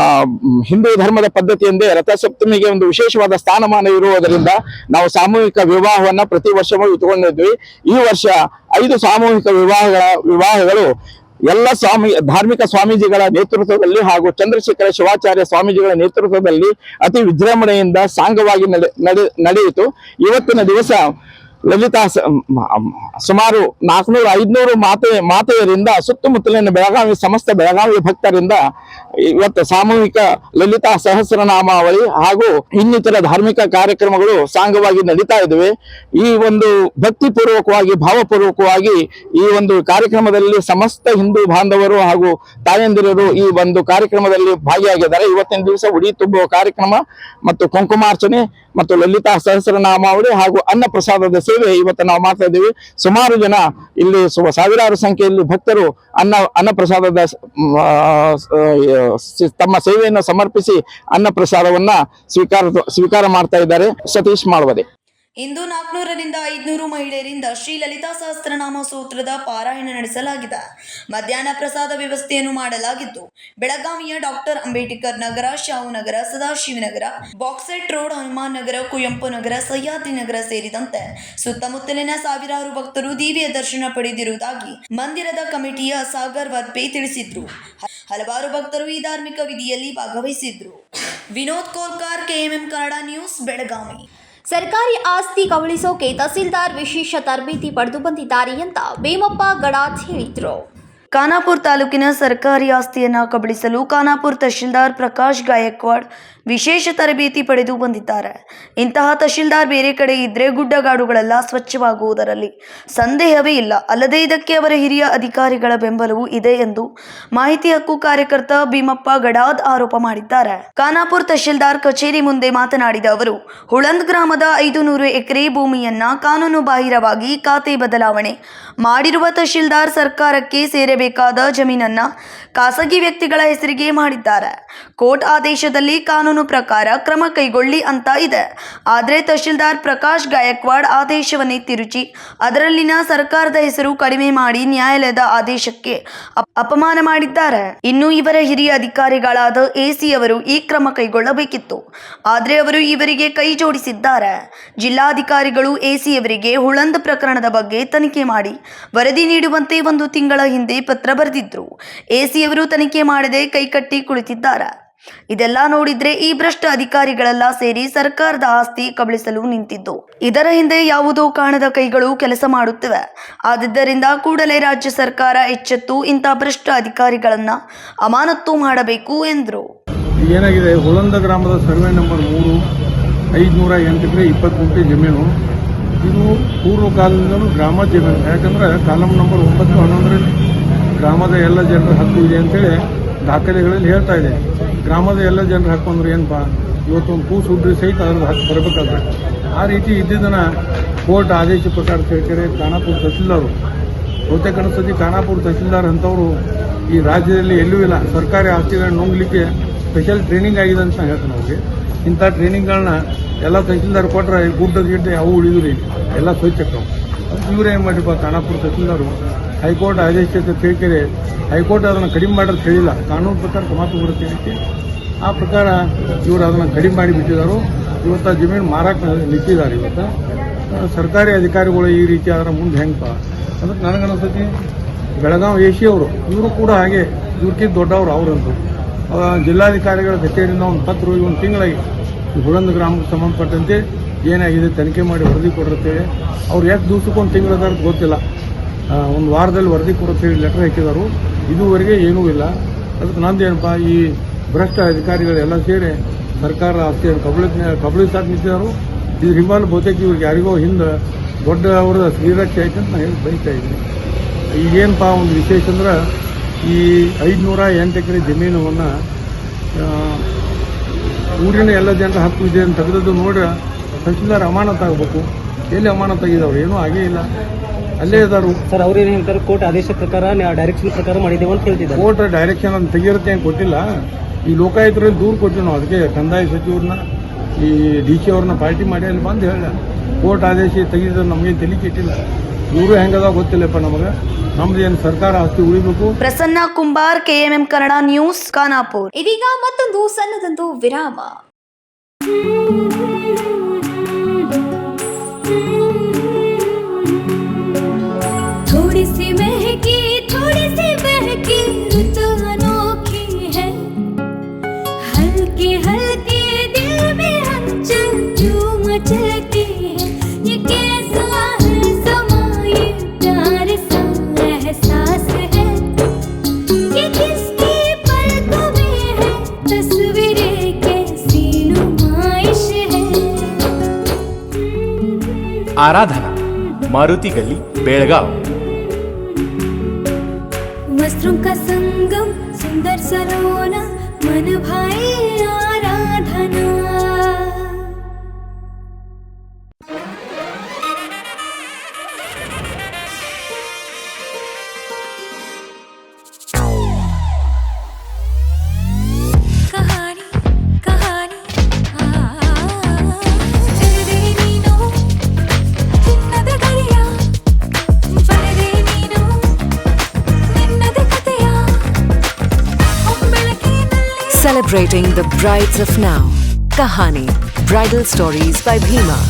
ಹಿಂದೂ ಧರ್ಮದ ಪದ್ಧತಿಯಂದೇ ರಥಸಪ್ತಮಿಗೆ ಒಂದು ವಿಶೇಷವಾದ ಸ್ಥಾನಮಾನ ಇರುವುದರಿಂದ ನಾವು ಸಾಮೂಹಿಕ ವಿವಾಹವನ್ನ ಪ್ರತಿ ವರ್ಷವೂ ಇಟ್ಟುಕೊಂಡಿದ್ವಿ. ಈ ವರ್ಷ 5 ಸಾಮೂಹಿಕ ವಿವಾಹಗಳು ಎಲ್ಲ ಧಾರ್ಮಿಕ ಸ್ವಾಮೀಜಿಗಳ ನೇತೃತ್ವದಲ್ಲಿ ಹಾಗೂ ಚಂದ್ರಶೇಖರ ಶಿವಾಚಾರ್ಯ ಸ್ವಾಮೀಜಿಗಳ ನೇತೃತ್ವದಲ್ಲಿ ಅತಿ ವಿಜೃಂಭಣೆಯಿಂದ ಸಾಂಗವಾಗಿ ನಡೆಯಿತು. ಇವತ್ತಿನ ದಿವಸ ಲಲಿತಾ ಸುಮಾರು 400-500 ಮಾತೆಯರಿಂದ ಸುತ್ತಮುತ್ತಲಿನ ಬೆಳಗಾವಿ ಸಮಸ್ತ ಬೆಳಗಾವಿ ಭಕ್ತರಿಂದ ಇವತ್ತು ಸಾಮೂಹಿಕ ಲಲಿತಾ ಸಹಸ್ರನಾಮಾವಳಿ ಹಾಗೂ ಇನ್ನಿತರ ಧಾರ್ಮಿಕ ಕಾರ್ಯಕ್ರಮಗಳು ಸಾಂಗವಾಗಿ ನಡೀತಾ ಇದ್ದಾವೆ. ಈ ಒಂದು ಭಕ್ತಿಪೂರ್ವಕವಾಗಿ ಭಾವಪೂರ್ವಕವಾಗಿ ಈ ಒಂದು ಕಾರ್ಯಕ್ರಮದಲ್ಲಿ ಸಮಸ್ತ ಹಿಂದೂ ಬಾಂಧವರು ಹಾಗೂ ತಾಯಂದಿರರು ಈ ಒಂದು ಕಾರ್ಯಕ್ರಮದಲ್ಲಿ ಭಾಗಿಯಾಗಿದ್ದಾರೆ. ಇವತ್ತಿನ ದಿವಸ ಉಡಿ ತುಂಬುವ ಕಾರ್ಯಕ್ರಮ ಮತ್ತು ಕುಂಕುಮಾರ್ಚನೆ ಮತ್ತು ಲಲಿತಾ ಸಹಸ್ರನಾಮಾವಳಿ ಹಾಗೂ ಅನ್ನ ಪ್ರಸಾದದ ಸೇವೆ ಇವತ್ತು ನಾವು ಮಾಡ್ತಾ ಇದ್ದೀವಿ. ಸುಮಾರು ಜನ ಇಲ್ಲಿ ಸಾವಿರಾರು ಸಂಖ್ಯೆಯಲ್ಲಿ ಭಕ್ತರು ಅನ್ನ ಪ್ರಸಾದದ ತಮ್ಮ ಸೇವೆಯನ್ನು ಸಮರ್ಪಿಸಿ ಅನ್ನ ಪ್ರಸಾದವನ್ನ ಸ್ವೀಕಾರ ಮಾಡ್ತಾ ಇದ್ದಾರೆ. ಸತೀಶ್ ಮಾಳ್ವದೆ. ಇಂದು 400ರಿಂದ 500 ಮಹಿಳೆಯರಿಂದ ಶ್ರೀ ಲಲಿತಾ ಸಹಸ್ರನಾಮ ಸ್ತೋತ್ರದ ಪಾರಾಯಣ ನಡೆಸಲಾಗಿದೆ. ಮಧ್ಯಾಹ್ನ ಪ್ರಸಾದ ವ್ಯವಸ್ಥೆಯನ್ನು ಮಾಡಲಾಗಿದ್ದು, ಬೆಳಗಾವಿಯ ಡಾಕ್ಟರ್ ಅಂಬೇಡ್ಕರ್ ನಗರ, ಶಾಹು ನಗರ, ಸದಾಶಿವನಗರ, ಬಾಕ್ಸೈಟ್ ರೋಡ್, ಹನುಮಾನ್ ನಗರ, ಕುವೆಂಪು ನಗರ, ಸಹ್ಯಾದ್ರಿ ನಗರ ಸೇರಿದಂತೆ ಸುತ್ತಮುತ್ತಲಿನ ಸಾವಿರಾರು ಭಕ್ತರು ದಿವ್ಯ ದರ್ಶನ ಪಡೆದಿರುವುದಾಗಿ ಮಂದಿರದ ಕಮಿಟಿಯ ಸಾಗರ್ ವರ್ಪೆ ತಿಳಿಸಿದ್ರು. ಹಲವಾರು ಭಕ್ತರು ಈ ಧಾರ್ಮಿಕ ವಿಧಿಯಲ್ಲಿ ಭಾಗವಹಿಸಿದ್ರು. Vinod Kolkar, KMM Kannada news, Belagavi. ಸರ್ಕಾರಿ ಆಸ್ತಿ ಕಬಳಿಸೋಕೆ ತಹಸೀಲ್ದಾರ್ ವಿಶೇಷ ತರಬೇತಿ ಪಡೆದು ಬಂದಿದ್ದಾರೆ ಅಂತ ಭೀಮಪ್ಪ ಗಡಾದ್ ಹೇಳಿದರು. ಖಾನಾಪುರ ತಾಲೂಕಿನ ಸರ್ಕಾರಿ ಆಸ್ತಿಯನ್ನು ಕಬಳಿಸಲು ಖಾನಾಪುರ ತಹಶೀಲ್ದಾರ್ ಪ್ರಕಾಶ್ ಗಾಯಕ್ವಾಡ್ ವಿಶೇಷ ತರಬೇತಿ ಪಡೆದು ಬಂದಿದ್ದಾರೆ. ಇಂತಹ ತಹಶೀಲ್ದಾರ್ ಬೇರೆ ಕಡೆ ಇದ್ರೆ ಗುಡ್ಡಗಾಡುಗಳೆಲ್ಲ ಸ್ವಚ್ಛವಾಗುವುದರಲ್ಲಿ ಸಂದೇಹವೇ ಇಲ್ಲ. ಅಲ್ಲದೆ ಇದಕ್ಕೆ ಅವರ ಹಿರಿಯ ಅಧಿಕಾರಿಗಳ ಬೆಂಬಲವೂ ಇದೆ ಎಂದು ಮಾಹಿತಿ ಹಕ್ಕು ಕಾರ್ಯಕರ್ತ ಭೀಮಪ್ಪ ಗಡಾದ್ ಆರೋಪ ಮಾಡಿದ್ದಾರೆ. ಖಾನಾಪುರ ತಹಶೀಲ್ದಾರ್ ಕಚೇರಿ ಮುಂದೆ ಮಾತನಾಡಿದ ಅವರು, ಹುಳಂದ್ ಗ್ರಾಮದ 500 ಎಕರೆ ಭೂಮಿಯನ್ನ ಕಾನೂನು ಬಾಹಿರವಾಗಿ ಖಾತೆ ಬದಲಾವಣೆ ಮಾಡಿರುವ ತಹಶೀಲ್ದಾರ್ ಸರ್ಕಾರಕ್ಕೆ ಸೇರಬೇಕಾದ ಜಮೀನನ್ನ ಖಾಸಗಿ ವ್ಯಕ್ತಿಗಳ ಹೆಸರಿಗೆ ಮಾಡಿದ್ದಾರೆ. ಕೋರ್ಟ್ ಆದೇಶದಲ್ಲಿ ಕಾನೂನು ಪ್ರಕಾರ ಕ್ರಮ ಕೈಗೊಳ್ಳಿ ಅಂತ ಇದೆ. ಆದರೆ ತಹಶೀಲ್ದಾರ್ ಪ್ರಕಾಶ್ ಗಾಯಕ್ವಾಡ್ ಆದೇಶವನ್ನೇ ತಿರುಚಿ ಅದರಲ್ಲಿನ ಸರ್ಕಾರದ ಹೆಸರು ಕಡಿಮೆ ಮಾಡಿ ನ್ಯಾಯಾಲಯದ ಆದೇಶಕ್ಕೆ ಅಪಮಾನ ಮಾಡಿದ್ದಾರೆ. ಇನ್ನು ಇವರ ಹಿರಿಯ ಅಧಿಕಾರಿಗಳಾದ ಎಸಿ ಅವರು ಈ ಕ್ರಮ ಕೈಗೊಳ್ಳಬೇಕಿತ್ತು. ಆದರೆ ಅವರು ಇವರಿಗೆ ಕೈ ಜೋಡಿಸಿದ್ದಾರೆ. ಜಿಲ್ಲಾಧಿಕಾರಿಗಳು ಎಸಿಯವರಿಗೆ ಹುಳಂದ್ ಪ್ರಕರಣದ ಬಗ್ಗೆ ತನಿಖೆ ಮಾಡಿ ವರದಿ ನೀಡುವಂತೆ 1 ತಿಂಗಳ ಹಿಂದೆ ಪತ್ರ ಬರೆದಿದ್ರು. ಎಸಿಯವರು ತನಿಖೆ ಮಾಡದೆ ಕೈಕಟ್ಟಿ ಕುಳಿತಿದ್ದಾರೆ. ಇದೆಲ್ಲ ನೋಡಿದ್ರೆ ಈ ಭ್ರಷ್ಟ ಅಧಿಕಾರಿಗಳೆಲ್ಲ ಸೇರಿ ಸರ್ಕಾರದ ಆಸ್ತಿ ಕಬಳಿಸಲು ನಿಂತಿದ್ದು, ಇದರ ಹಿಂದೆ ಯಾವುದೋ ಕಾಣದ ಕೈಗಳು ಕೆಲಸ ಮಾಡುತ್ತಿವೆ. ಆದ್ದರಿಂದ ಕೂಡಲೇ ರಾಜ್ಯ ಸರ್ಕಾರ ಎಚ್ಚೆತ್ತು ಇಂಥ ಭ್ರಷ್ಟ ಅಧಿಕಾರಿಗಳನ್ನ ಅಮಾನತು ಮಾಡಬೇಕು ಎಂದರು. ಏನಾಗಿದೆ, ಹುಳಂದ ಗ್ರಾಮದ ಸರ್ವೆ ನಂಬರ್ 3 508 ಎಕರೆ 20 ಗುಂಟೆ ಜಮೀನು. ಇದು ಪೂರ್ವ ಕಾಲದಿಂದಲೂ ಗ್ರಾಮ ಜಮೀನು. ಯಾಕಂದ್ರೆ ಕಾಲಂ ನಂಬರ್ 9, 11ರಲ್ಲಿ ಗ್ರಾಮದ ಎಲ್ಲ ಜನರ ಹಕ್ಕು ಇದೆ ಅಂತೇಳಿ ದಾಖಲೆಗಳಲ್ಲಿ ಹೇಳ್ತಾ ಇದೆ. ಗ್ರಾಮದ ಎಲ್ಲ ಜನರ ಹಕ್ಕು ಅಂದ್ರೆ ಏನಪ್ಪ, ಇವತ್ತೊಂದು ಕೂಸು ಹುಡ್ರಿ ಸಹಿತ ಅದ್ರದ್ದು ಹಕ್ಕು ಬರಬೇಕಾದ್ರೆ ಆ ರೀತಿ ಇದ್ದಿದ್ದನ್ನು ಕೋರ್ಟ್ ಆದೇಶ ಪ್ರಕಾರ ಕೇಳ್ತಾರೆ. ಖಾನಾಪುರ ತಹಸೀಲ್ದಾರು ಬಹುತೇಕ ಅನಿಸ್ತತಿ ಖಾನಾಪುರ ತಹಸೀಲ್ದಾರ್ ಅಂಥವರು ಈ ರಾಜ್ಯದಲ್ಲಿ ಎಲ್ಲೂ ಇಲ್ಲ. ಸರ್ಕಾರಿ ಆಸ್ತಿಗಳನ್ನ ನುಂಗ್ಲಿಕ್ಕೆ ಸ್ಪೆಷಲ್ ಟ್ರೈನಿಂಗ್ ಆಗಿದೆ ಅಂತ ಹೇಳ್ತಾನೆ ಅವ್ರಿಗೆ. ಇಂಥ ಟ್ರೈನಿಂಗ್ಗಳನ್ನ ಎಲ್ಲ ತಹಸೀಲ್ದಾರ್ ಕೊಟ್ಟರೆ ಗುಡ್ಡ ಗಿಡ್ಡೆ ಅವು ಉಳಿದ್ರಿ ಎಲ್ಲ ಸ್ವಚ್ಛಕ್ಕವು. ಇವರೇ ಏನು ಮಾಡಿರಪ್ಪ, ಖಾನಾಪುರ ತಹಸೀಲ್ದಾರು ಹೈಕೋರ್ಟ್ ಆದೇಶ ತಿಳ್ಕೆರೆ ಹೈಕೋರ್ಟ್ ಅದನ್ನು ಕಡಿಮೆ ಮಾಡೋದು ಹೇಳಿಲ್ಲ. ಕಾನೂನು ಪ್ರಕಾರ ಮಾತು ಬರುತ್ತೆ ಅದಕ್ಕೆ. ಆ ಪ್ರಕಾರ ಇವರು ಅದನ್ನು ಕಡಿಮೆ ಮಾಡಿಬಿಟ್ಟಿದ್ದಾರೆ. ಇವತ್ತು ಜಮೀನು ಮಾರಕ್ಕೆ ನಿಂತಿದ್ದಾರೆ. ಇವತ್ತು ಸರ್ಕಾರಿ ಅಧಿಕಾರಿಗಳು ಈ ರೀತಿ ಅದರ ಮುಂದೆ ಹೆಂಗಪ್ಪ ಅದಕ್ಕೆ ನನಗನ್ನಿಸ್ತೈತಿ ಬೆಳಗಾವಿ ಎಸಿ ಅವರು ಇವರು ಕೂಡ ಹಾಗೆ ಇವ್ರಕ್ಕಿಂತ ದೊಡ್ಡವರು ಅವರಂತೂ. ಜಿಲ್ಲಾಧಿಕಾರಿಗಳ ಕಚೇರಿಯಿಂದ ಒಂದು ಪತ್ರ 1 ತಿಂಗಳಾಗಿ ಹುಳಂದ್ ಗ್ರಾಮಕ್ಕೆ ಸಂಬಂಧಪಟ್ಟಂತೆ ಏನಾಗಿದೆ ತನಿಖೆ ಮಾಡಿ ವರದಿ ಕೊಡಿರ್ತೇವೆ. ಅವ್ರು ಎಷ್ಟು ದಿವ್ಸಕ್ಕೊಂದು ತಿಂಗಳದಾರ ಗೊತ್ತಿಲ್ಲ, ಒಂದು ವಾರದಲ್ಲಿ ವರದಿ ಕೊಡುತ್ತೇವೆ ಲೆಟರ್ ಹಾಕಿದರು. ಇದುವರೆಗೆ ಏನೂ ಇಲ್ಲ. ಅದಕ್ಕೆ ನಂದೇನಪ್ಪ, ಈ ಭ್ರಷ್ಟ ಅಧಿಕಾರಿಗಳೆಲ್ಲ ಸೇರಿ ಸರ್ಕಾರ ಆಸ್ತಿಯನ್ನು ಕಬಳಿಸಾಕ್ ನಿಂತಿದ್ದಾರೆ. ಇದು ಹಿಂಬಾಲ ಬಹುತೇಕ ಇವ್ರಿಗೆ ಯಾರಿಗೋ ಹಿಂದೆ ದೊಡ್ಡ ಅವರ ಶ್ರೀರಕ್ಷೆ ಆಯ್ತು ಅಂತ ನಾನು ಹೇಳಿ ಬೈತಾ ಇದ್ದೀನಿ. ಈಗೇನಪ್ಪ ಒಂದು ವಿಶೇಷ ಅಂದ್ರೆ, ಈ 508 ಎಕರೆ ಜಮೀನನ್ನು ಊರಿನ ಎಲ್ಲ ಜನರ ಹಕ್ಕು ಇದೆ ಅಂತ ತೆಗೆದದ್ದು ನೋಡಿ ತಹಸೀಲ್ದಾರ್ ಅಮಾನತ್ ಆಗಬೇಕು. ಎಲ್ಲಿ ಅಮಾನತ್ ಆಗಿದವ್ರು? ಏನೂ ಆಗೇ ಇಲ್ಲ, ಅಲ್ಲೇ ಇದ್ದಾರು. ಸರ್ ಅವ್ರು ಏನು ಹೇಳ್ತಾರೆ, ಕೋರ್ಟ್ ಆದೇಶ ಪ್ರಕಾರ ಡೈರೆಕ್ಷನ್ ಪ್ರಕಾರ ಮಾಡಿದ್ದೇವೆ ಅಂತ ಹೇಳ್ತಿದ್ದಾರೆ. ಕೋರ್ಟ್ ಡೈರೆಕ್ಷನ್ ಅಂತ ತೆಗಿರುತ್ತೆ ಏನು ಕೊಟ್ಟಿಲ್ಲ. ಈ ಲೋಕಾಯುಕ್ತರಲ್ಲಿ ದೂರು ಕೊಟ್ಟಿವಿ ನಾವು. ಅದಕ್ಕೆ ಕಂದಾಯ ಸಚಿವರನ್ನ, ಈ DC ಅವ್ರನ್ನ ಪಾರ್ಟಿ ಮಾಡಿ ಅಲ್ಲಿ ಬಂದು ಹೇಳ, ಕೋರ್ಟ್ ಆದೇಶ ತೆಗೆದ್ರೆ ನಮಗೇನು ತಲೆ ಕೆಟ್ಟಿಲ್ಲ. ಇವರು ಹೆಂಗದ ಗೊತ್ತಿಲ್ಲಪ್ಪ ನಮಗೆ. ನಮ್ದು ಏನು ಸರ್ಕಾರ ಆಸ್ತಿ ಉಳಿಬೇಕು. Prasanna Kumbar, KMM Kannada news, Khanapur. ಇದೀಗ ಮತ್ತೊಂದು ಸಣ್ಣದೊಂದು ವಿರಾಮ. थोड़ी सी महकी थोड़ी सी बहकी रुत अनोखी है, हल्के हल्के दिल में हलचल जो मचलती है, ये कैसा है समा, ये प्यार सा एहसास है, ये किसकी पलकों में है तस्वीरें कैसी नुमाइश है. आराधना, मारुति गली, बेळगाव. वस्त्रों का संगम, सुंदर सलोना, मन भाई आराधना. कहानी कहानी चलदे नीनो चिन्नद गरिया बरदे नीनो निन्नद कथೆಯ ಬೆಳಕಿನಲ್ಲಿ. Celebrating the brides of now. Kahani Bridal Stories by Bhima.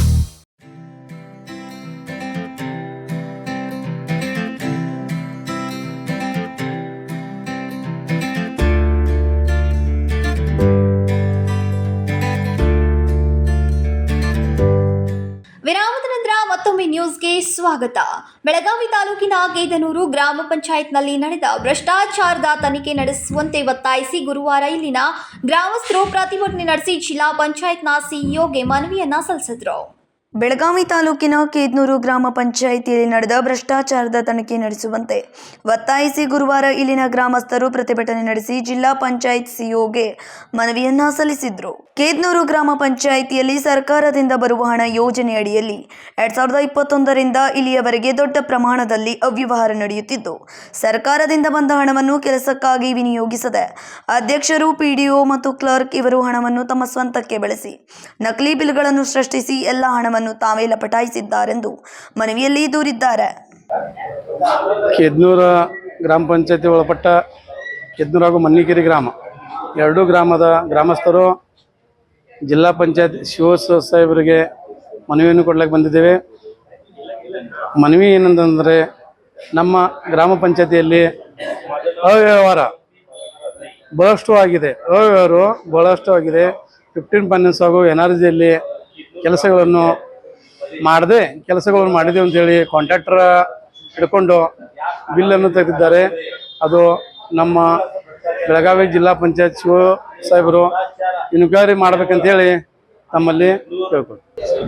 ವಿರಾಮದ ನಂತರ ಮತ್ತೊಮ್ಮೆ ನ್ಯೂಸ್ಗೆ ಸ್ವಾಗತ. ಬೆಳಗಾವಿ ತಾಲೂಕಿನ ಗೇದನೂರು ಗ್ರಾಮ ಪಂಚಾಯತ್ನಲ್ಲಿ ನಡೆದ ಭ್ರಷ್ಟಾಚಾರದ ತನಿಖೆ ನಡೆಸುವಂತೆ ಒತ್ತಾಯಿಸಿ ಗುರುವಾರ ಇಲ್ಲಿನ ಗ್ರಾಮಸ್ಥರು ಪ್ರತಿಭಟನೆ ನಡೆಸಿ ಜಿಲ್ಲಾ ಪಂಚಾಯತ್ನ ಸಿಇಒಗೆ ಮನವಿಯನ್ನ ಸಲ್ಲಿಸಿದರು. ಬೆಳಗಾವಿ ತಾಲೂಕಿನ ಕೇದ್ನೂರು ಗ್ರಾಮ ಪಂಚಾಯಿತಿಯಲ್ಲಿ ನಡೆದ ಭ್ರಷ್ಟಾಚಾರದ ತನಿಖೆ ನಡೆಸುವಂತೆ ಒತ್ತಾಯಿಸಿ ಗುರುವಾರ ಇಲ್ಲಿನ ಗ್ರಾಮಸ್ಥರು ಪ್ರತಿಭಟನೆ ನಡೆಸಿ ಜಿಲ್ಲಾ ಪಂಚಾಯತ್ ಸಿಇಒಗೆ ಮನವಿಯನ್ನ ಸಲ್ಲಿಸಿದ್ರು. ಕೇದ್ನೂರು ಗ್ರಾಮ ಪಂಚಾಯಿತಿಯಲ್ಲಿ ಸರ್ಕಾರದಿಂದ ಬರುವ ಹಣ ಯೋಜನೆ ಅಡಿಯಲ್ಲಿ 2021ರಿಂದ ಇಲ್ಲಿಯವರೆಗೆ ದೊಡ್ಡ ಪ್ರಮಾಣದಲ್ಲಿ ಅವ್ಯವಹಾರ ನಡೆಯುತ್ತಿದ್ದು, ಸರ್ಕಾರದಿಂದ ಬಂದ ಹಣವನ್ನು ಕೆಲಸಕ್ಕಾಗಿ ವಿನಿಯೋಗಿಸದೆ ಅಧ್ಯಕ್ಷರು, PDO ಮತ್ತು ಕ್ಲರ್ಕ್ ಇವರು ಹಣವನ್ನು ತಮ್ಮ ಸ್ವಂತಕ್ಕೆ ಬಳಸಿ ನಕಲಿ ಬಿಲ್ಗಳನ್ನು ಸೃಷ್ಟಿಸಿ ಎಲ್ಲ ಹಣವನ್ನು ತಾವೇ ಲಪಟಾಯಿಸಿದ್ದಾರೆಂದು ಮನವಿಯಲ್ಲಿ ದೂರಿದ್ದಾರೆ. ಕೆದ್ನೂರ ಗ್ರಾಮ ಪಂಚಾಯತಿ ಒಳಪಟ್ಟ ಕೆದ್ನೂರು ಹಾಗೂ ಮನ್ನಿಕೇರಿ ಗ್ರಾಮ ಎರಡೂ ಗ್ರಾಮದ ಗ್ರಾಮಸ್ಥರು ಜಿಲ್ಲಾ ಪಂಚಾಯತ್ ಸಾಹೇಬರಿಗೆ ಮನವಿಯನ್ನು ಕೊಡ್ಲಿಕ್ಕೆ ಬಂದಿದ್ದೇವೆ. ಮನವಿ ಏನಂತಂದರೆ, ನಮ್ಮ ಗ್ರಾಮ ಪಂಚಾಯತಿಯಲ್ಲಿ ಅವ್ಯವಹಾರ ಬಹಳಷ್ಟು ಆಗಿದೆ. 15 ಫೈನಾನ್ಸ್ ಹಾಗೂ NRGಯಲ್ಲಿ ಕೆಲಸಗಳನ್ನು ಮಾಡಿದೆವು ಅಂತೇಳಿ ಕಾಂಟ್ರಾಕ್ಟರ್ ಹಿಡ್ಕೊಂಡು ಬಿಲ್ಲನ್ನು ತೆಗೆದಿದ್ದಾರೆ. ಅದು ನಮ್ಮ ಬೆಳಗಾವಿ ಜಿಲ್ಲಾ ಪಂಚಾಯತ್ ಸಾಹೇಬರು ಇನ್ಕ್ವೈರಿ ಮಾಡ್ಬೇಕಂತೇಳಿ ತಮ್ಮಲ್ಲಿ ಕೇಳ್ಕೊಂಡು.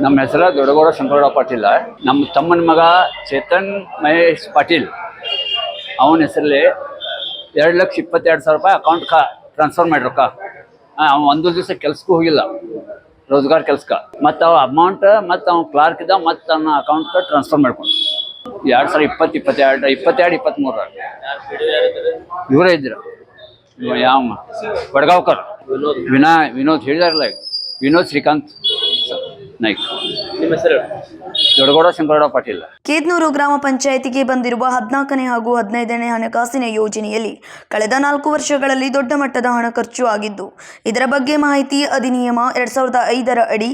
ನಮ್ಮ ಹೆಸರು ದೊಡ್ಡಗೌಡ ಶಂಕರಗೌಡ ಪಾಟೀಲ. ನಮ್ಮ ತಮ್ಮನ ಮಗ ಚೇತನ್ ಮಹೇಶ್ ಪಾಟೀಲ್, ಅವನ ಹೆಸರಲ್ಲಿ 2,22,000 ರೂಪಾಯಿ ಅಕೌಂಟ್ ಟ್ರಾನ್ಸ್ಫರ್ ಮಾಡಿ ರೊಕ್ಕ. ಅವ್ನು ಒಂದು ದಿವಸ ಕೆಲ್ಸಕ್ಕೂ ಹೋಗಿಲ್ಲ, ರೋಜ್ಗಾರ್ ಕೆಲ್ಸಕ್ಕೆ. ಮತ್ತು ಅವ ಅಮೌಂಟ್ ಮತ್ತು ಅವ್ನು ಕ್ಲಾರ್ಕ್ ಇದ್ದ ಮತ್ತು ಅವನ ಅಕೌಂಟ್ಗೆ ಟ್ರಾನ್ಸ್ಫರ್ ಮಾಡ್ಕೊಂಡು 2020, 22, 23 ಇವರೇ ಇದ್ರು. ಯಾವ ವಡ್ಗಾವ್ಕರ್, ವಿನೋದ್ ಹೇಳಿದಾರಲ್ಲ, ವಿನೋದ್ ಶ್ರೀಕಾಂತ್ ನಾಯ್ಕ್. ನಿಮ್ಮ ಹೆಸರು? ದೊಡ್ಡಗೌಡ ಶಂಕರಗೌಡ ಪಾಟೀಲ್. ಕೇದ್ನೂರು ಗ್ರಾಮ ಪಂಚಾಯಿತಿಗೆ ಬಂದಿರುವ 14ನೇ ಹಾಗೂ 15ನೇ ಹಣಕಾಸಿನ ಯೋಜನೆಯಲ್ಲಿ ಕಳೆದ 4 ವರ್ಷಗಳಲ್ಲಿ ದೊಡ್ಡ ಮಟ್ಟದ ಹಣ ಖರ್ಚು ಆಗಿದ್ದು, ಇದರ ಬಗ್ಗೆ ಮಾಹಿತಿ ಅಧಿನಿಯಮ 2005ರ ಅಡಿ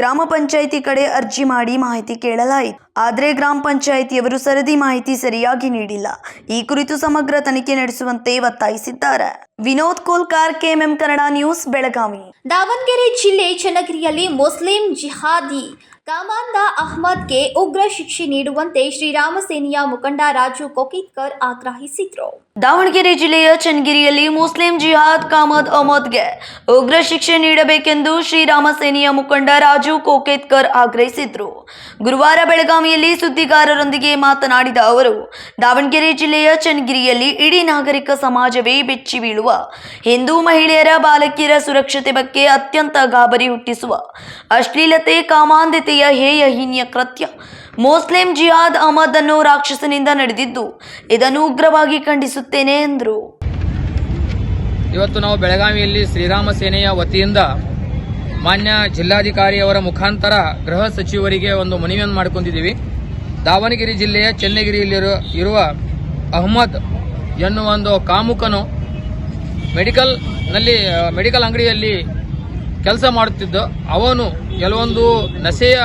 ಗ್ರಾಮ ಪಂಚಾಯಿತಿ ಕಡೆ ಅರ್ಜಿ ಮಾಡಿ ಮಾಹಿತಿ ಕೇಳಲಾಯಿತು. ಆದರೆ ಗ್ರಾಮ ಪಂಚಾಯಿತಿಯವರು ಸರದಿ ಮಾಹಿತಿ ಸರಿಯಾಗಿ ನೀಡಿಲ್ಲ. ಈ ಕುರಿತು ಸಮಗ್ರ ತನಿಖೆ ನಡೆಸುವಂತೆ ಒತ್ತಾಯಿಸಿದ್ದಾರೆ. Vinod Kolkar, KMM Kannada news, Belagavi. ದಾವಣಗೆರೆ ಜಿಲ್ಲೆ ಚನ್ನಗಿರಿಯಲ್ಲಿ ಮುಸ್ಲಿಂ ಜಿಹಾದಿ ಕಾಮಾಂದ ಅಹ್ಮದ್ಗೆ ಉಗ್ರ ಶಿಕ್ಷೆ ನೀಡುವಂತೆ ಶ್ರೀರಾಮ ಸೇನೆಯ ಮುಖಂಡ ರಾಜು ಕೊಕಿತ್ಕರ್ ಆಗ್ರಹಿಸಿದರು. ದಾವಣಗೆರೆ ಜಿಲ್ಲೆಯ ಚನ್ನಗಿರಿಯಲ್ಲಿ ಮುಸ್ಲಿಂ ಜಿಹಾದ್ ಕಾಮದ್ ಅಹಮದ್ಗೆ ಉಗ್ರ ಶಿಕ್ಷೆ ನೀಡಬೇಕೆಂದು ಶ್ರೀರಾಮ ಸೇನೆಯ ಮುಖಂಡ ರಾಜು ಕೋಕೇತ್ಕರ್ ಆಗ್ರಹಿಸಿದರು. ಗುರುವಾರ ಬೆಳಗಾವಿಯಲ್ಲಿ ಸುದ್ದಿಗಾರರೊಂದಿಗೆ ಮಾತನಾಡಿದ ಅವರು, ದಾವಣಗೆರೆ ಜಿಲ್ಲೆಯ ಚನ್ನಗಿರಿಯಲ್ಲಿ ಇಡೀ ನಾಗರಿಕ ಸಮಾಜವೇ ಬೆಚ್ಚಿ ಬೀಳುವ ಹಿಂದೂ ಮಹಿಳೆಯರ ಬಾಲಕಿಯರ ಸುರಕ್ಷತೆ ಬಗ್ಗೆ ಅತ್ಯಂತ ಗಾಬರಿ ಹುಟ್ಟಿಸುವ ಅಶ್ಲೀಲತೆ ಕಾಮಾಂಧತೆಯ ಹೇಯ ಹೀನ್ಯ ಕೃತ್ಯ ಮುಸ್ಲಿಂ ಜಿಹಾದ್ ಅಹಮದ್ ಅನ್ನು ರಾಕ್ಷಸನಿಂದ ನಡೆದಿದ್ದು ಇದನ್ನು ಉಗ್ರವಾಗಿ ಖಂಡಿಸುತ್ತೇನೆ ಎಂದರು. ಇವತ್ತು ನಾವು ಬೆಳಗಾವಿಯಲ್ಲಿ ಶ್ರೀರಾಮ ಸೇನೆಯ ವತಿಯಿಂದ ಮಾನ್ಯ ಜಿಲ್ಲಾಧಿಕಾರಿಯವರ ಮುಖಾಂತರ ಗೃಹ ಸಚಿವರಿಗೆ ಒಂದು ಮನವಿಯನ್ನು ಮಾಡಿಕೊಂಡಿದ್ದೀವಿ. ದಾವಣಗೆರೆ ಜಿಲ್ಲೆಯ ಚನ್ನಗಿರಿಯಲ್ಲಿರುವ ಅಹಮದ್ ಎನ್ನುವ ಒಂದು ಕಾಮುಕನು ಮೆಡಿಕಲ್ ಅಂಗಡಿಯಲ್ಲಿ ಕೆಲಸ ಮಾಡುತ್ತಿದ್ದು ಅವನು ಕೆಲವೊಂದು ನಶೆಯ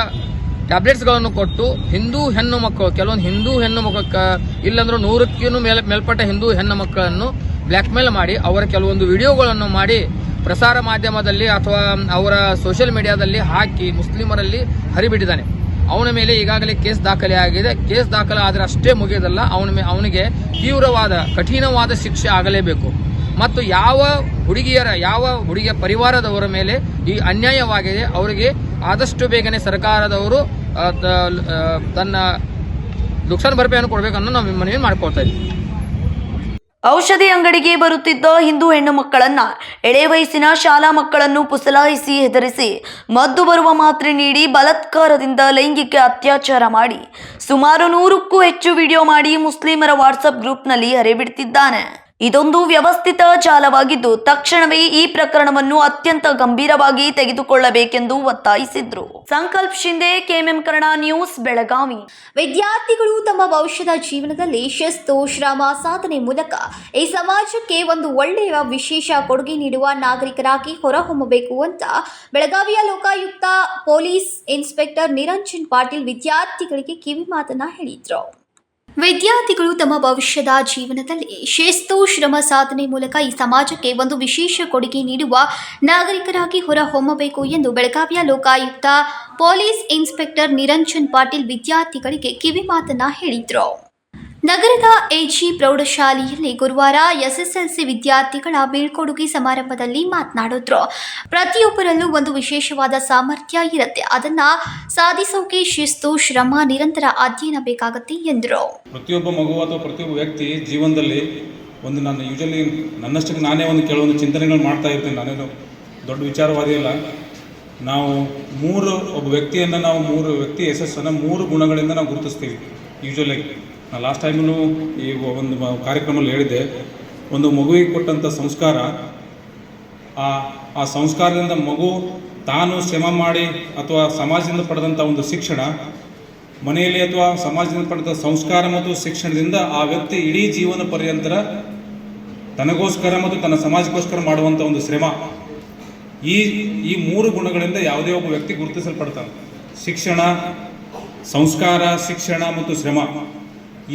ಟ್ಯಾಬ್ಲೆಟ್ಸ್ಗಳನ್ನು ಕೊಟ್ಟು ಹಿಂದೂ ಹೆಣ್ಣು ಮಕ್ಕಳು ಕೆಲವೊಂದು ಹಿಂದೂ ಹೆಣ್ಣು ಮಕ್ಕಳು ಇಲ್ಲಂದ್ರೂ 100ಕ್ಕೂ ಮೇಲ್ಪಟ್ಟ ಹಿಂದೂ ಹೆಣ್ಣು ಮಕ್ಕಳನ್ನು ಬ್ಲ್ಯಾಕ್ಮೇಲ್ ಮಾಡಿ ಅವರ ಕೆಲವೊಂದು ವಿಡಿಯೋಗಳನ್ನು ಮಾಡಿ ಪ್ರಸಾರ ಮಾಧ್ಯಮದಲ್ಲಿ ಅಥವಾ ಅವರ ಸೋಷಿಯಲ್ ಮೀಡಿಯಾದಲ್ಲಿ ಹಾಕಿ ಮುಸ್ಲಿಮರಲ್ಲಿ ಹರಿಬಿಟ್ಟಿದ್ದಾನೆ. ಅವನ ಮೇಲೆ ಈಗಾಗಲೇ ಕೇಸ್ ದಾಖಲೆ ಆಗಿದೆ. ಕೇಸ್ ದಾಖಲೆ ಆದರೆ ಅಷ್ಟೇ ಮುಗಿಯೋದಲ್ಲ, ಅವನಿಗೆ ತೀವ್ರವಾದ ಕಠಿಣವಾದ ಶಿಕ್ಷೆ ಆಗಲೇಬೇಕು. ಮತ್ತು ಯಾವ ಹುಡುಗಿಯ ಪರಿವಾರದವರ ಮೇಲೆ ಈ ಅನ್ಯಾಯವಾಗಿದೆ ಅವರಿಗೆ ಆದಷ್ಟು ಬೇಗನೆ ಸರ್ಕಾರದವರು ತನ್ನ ನುಕ್ಸಾನ್ ಭರಪಾಯಿಯನ್ನು ಕೊಡಬೇಕನ್ನು ನಾವು ಮನವಿ ಮಾಡಿಕೊಳ್ತಾ ಇದ್ದೀವಿ. ಔಷಧಿ ಅಂಗಡಿಗೆ ಬರುತ್ತಿದ್ದ ಹಿಂದೂ ಹೆಣ್ಣು ಮಕ್ಕಳನ್ನ ಎಳೆ ವಯಸ್ಸಿನ ಶಾಲಾ ಮಕ್ಕಳನ್ನು ಪುಸಲಾಯಿಸಿ ಹೆದರಿಸಿ ಮದ್ದು ಬರುವ ಮಾತ್ರೆ ನೀಡಿ ಬಲಾತ್ಕಾರದಿಂದ ಲೈಂಗಿಕ ಅತ್ಯಾಚಾರ ಮಾಡಿ ಸುಮಾರು 100ಕ್ಕೂ ಹೆಚ್ಚು ವಿಡಿಯೋ ಮಾಡಿ ಮುಸ್ಲಿಮರ ವಾಟ್ಸಪ್ ಗ್ರೂಪ್ನಲ್ಲಿ ಹರಿಬಿಡ್ತಿದ್ದಾನೆ. ಇದೊಂದು ವ್ಯವಸ್ಥಿತ ಜಾಲವಾಗಿದ್ದು ತಕ್ಷಣವೇ ಈ ಪ್ರಕರಣವನ್ನು ಅತ್ಯಂತ ಗಂಭೀರವಾಗಿ ತೆಗೆದುಕೊಳ್ಳಬೇಕೆಂದು ಒತ್ತಾಯಿಸಿದ್ರು. ಸಂಕಲ್ಪ ಶಿಂದೆ, ಕೆಎಂಎಂ ಕನ್ನಡ ನ್ಯೂಸ್, ಬೆಳಗಾವಿ. ವಿದ್ಯಾರ್ಥಿಗಳು ತಮ್ಮ ಭವಿಷ್ಯದ ಜೀವನದಲ್ಲಿ ಶಿಸ್ತು, ಶ್ರಮ, ಸಾಧನೆ ಮೂಲಕ ಈ ಸಮಾಜಕ್ಕೆ ಒಂದು ಒಳ್ಳೆಯ ವಿಶೇಷ ಕೊಡುಗೆ ನೀಡುವ ನಾಗರಿಕರಾಗಿ ಹೊರಹೊಮ್ಮಬೇಕು ಅಂತ ಬೆಳಗಾವಿಯ ಲೋಕಾಯುಕ್ತ ಪೊಲೀಸ್ ಇನ್ಸ್ಪೆಕ್ಟರ್ ನಿರಂಜನ್ ಪಾಟೀಲ್ ವಿದ್ಯಾರ್ಥಿಗಳಿಗೆ ಕಿವಿ ಮಾತನ್ನ ಹೇಳಿದ್ರು. ವಿದ್ಯಾರ್ಥಿಗಳು ತಮ್ಮ ಭವಿಷ್ಯದ ಜೀವನದಲ್ಲಿ ಶಿಸ್ತು, ಶ್ರಮ, ಸಾಧನೆ ಮೂಲಕ ಈ ಸಮಾಜಕ್ಕೆ ಒಂದು ವಿಶೇಷ ಕೊಡುಗೆ ನೀಡುವ ನಾಗರಿಕರಾಗಿ ಹೊರಹೊಮ್ಮಬೇಕು ಎಂದು ಬೆಳಗಾವಿಯ ಲೋಕಾಯುಕ್ತ ಪೊಲೀಸ್ ಇನ್ಸ್ಪೆಕ್ಟರ್ ನಿರಂಜನ್ ಪಾಟೀಲ್ ವಿದ್ಯಾರ್ಥಿಗಳಿಗೆ ಕಿವಿ ಮಾತನ್ನ ಹೇಳಿದರು. ನಗರದ ಎಜಿ ಪ್ರೌಢಶಾಲೆಯಲ್ಲಿ ಗುರುವಾರ ಎಸ್ಎಸ್ಎಲ್ಸಿ ವಿದ್ಯಾರ್ಥಿಗಳ ಬೀಳ್ಕೊಡುಗೆ ಸಮಾರಂಭದಲ್ಲಿ ಮಾತನಾಡಿದ್ರು. ಪ್ರತಿಯೊಬ್ಬರಲ್ಲೂ ಒಂದು ವಿಶೇಷವಾದ ಸಾಮರ್ಥ್ಯ ಇರುತ್ತೆ. ಅದನ್ನ ಸಾಧಿಸೋಕೆ ಶಿಸ್ತು, ಶ್ರಮ, ನಿರಂತರ ಅಧ್ಯಯನ ಬೇಕಾಗುತ್ತೆ ಎಂದರು. ಪ್ರತಿಯೊಬ್ಬ ಮಗು ಅಥವಾ ಪ್ರತಿಯೊಬ್ಬ ವ್ಯಕ್ತಿ ಜೀವನದಲ್ಲಿ ಒಂದು ನಾನು ಯೂಶಲಿ ನನ್ನಷ್ಟಕ್ಕೆ ನಾನೇ ಒಂದು ಕೆಲವೊಂದು ಚಿಂತನೆಗಳು ಮಾಡ್ತಾ ಇರ್ತೇನೆ. ನಾನೇನು ದೊಡ್ಡ ವಿಚಾರವಾದಿ ಅಲ್ಲ. ನಾವು ಒಬ್ಬ ವ್ಯಕ್ತಿಯನ್ನು ನಾವು ಮೂರು ವ್ಯಕ್ತಿ ಯಶಸ್ಸನ್ನು 3 ಗುಣಗಳಿಂದ ನಾವು ಗುರುತಿಸ್ತೀವಿ ಯೂಶಲಿ. ನಾನು ಲಾಸ್ಟ್ ಟೈಮೂ ಈ ಒಂದು ಕಾರ್ಯಕ್ರಮದಲ್ಲಿ ಹೇಳಿದ್ದೆ, ಒಂದು ಮಗುವಿಗೆ ಕೊಟ್ಟಂಥ ಸಂಸ್ಕಾರ, ಆ ಸಂಸ್ಕಾರದಿಂದ ಮಗು ತಾನು ಶ್ರಮ ಮಾಡಿ ಅಥವಾ ಸಮಾಜದಿಂದ ಪಡೆದಂಥ ಒಂದು ಶಿಕ್ಷಣ, ಮನೆಯಲ್ಲಿ ಅಥವಾ ಸಮಾಜದಿಂದ ಪಡೆದ ಸಂಸ್ಕಾರ ಮತ್ತು ಶಿಕ್ಷಣದಿಂದ ಆ ವ್ಯಕ್ತಿ ಇಡೀ ಜೀವನ ಪರ್ಯಂತರ ತನಗೋಸ್ಕರ ಮತ್ತು ತನ್ನ ಸಮಾಜಕ್ಕೋಸ್ಕರ ಮಾಡುವಂಥ ಒಂದು ಶ್ರಮ, ಈ 3 ಗುಣಗಳಿಂದ ಯಾವುದೇ ಒಬ್ಬ ವ್ಯಕ್ತಿ ಗುರುತಿಸಲ್ಪಡ್ತಾನೆ. ಶಿಕ್ಷಣ, ಸಂಸ್ಕಾರ, ಶಿಕ್ಷಣ ಮತ್ತು ಶ್ರಮ.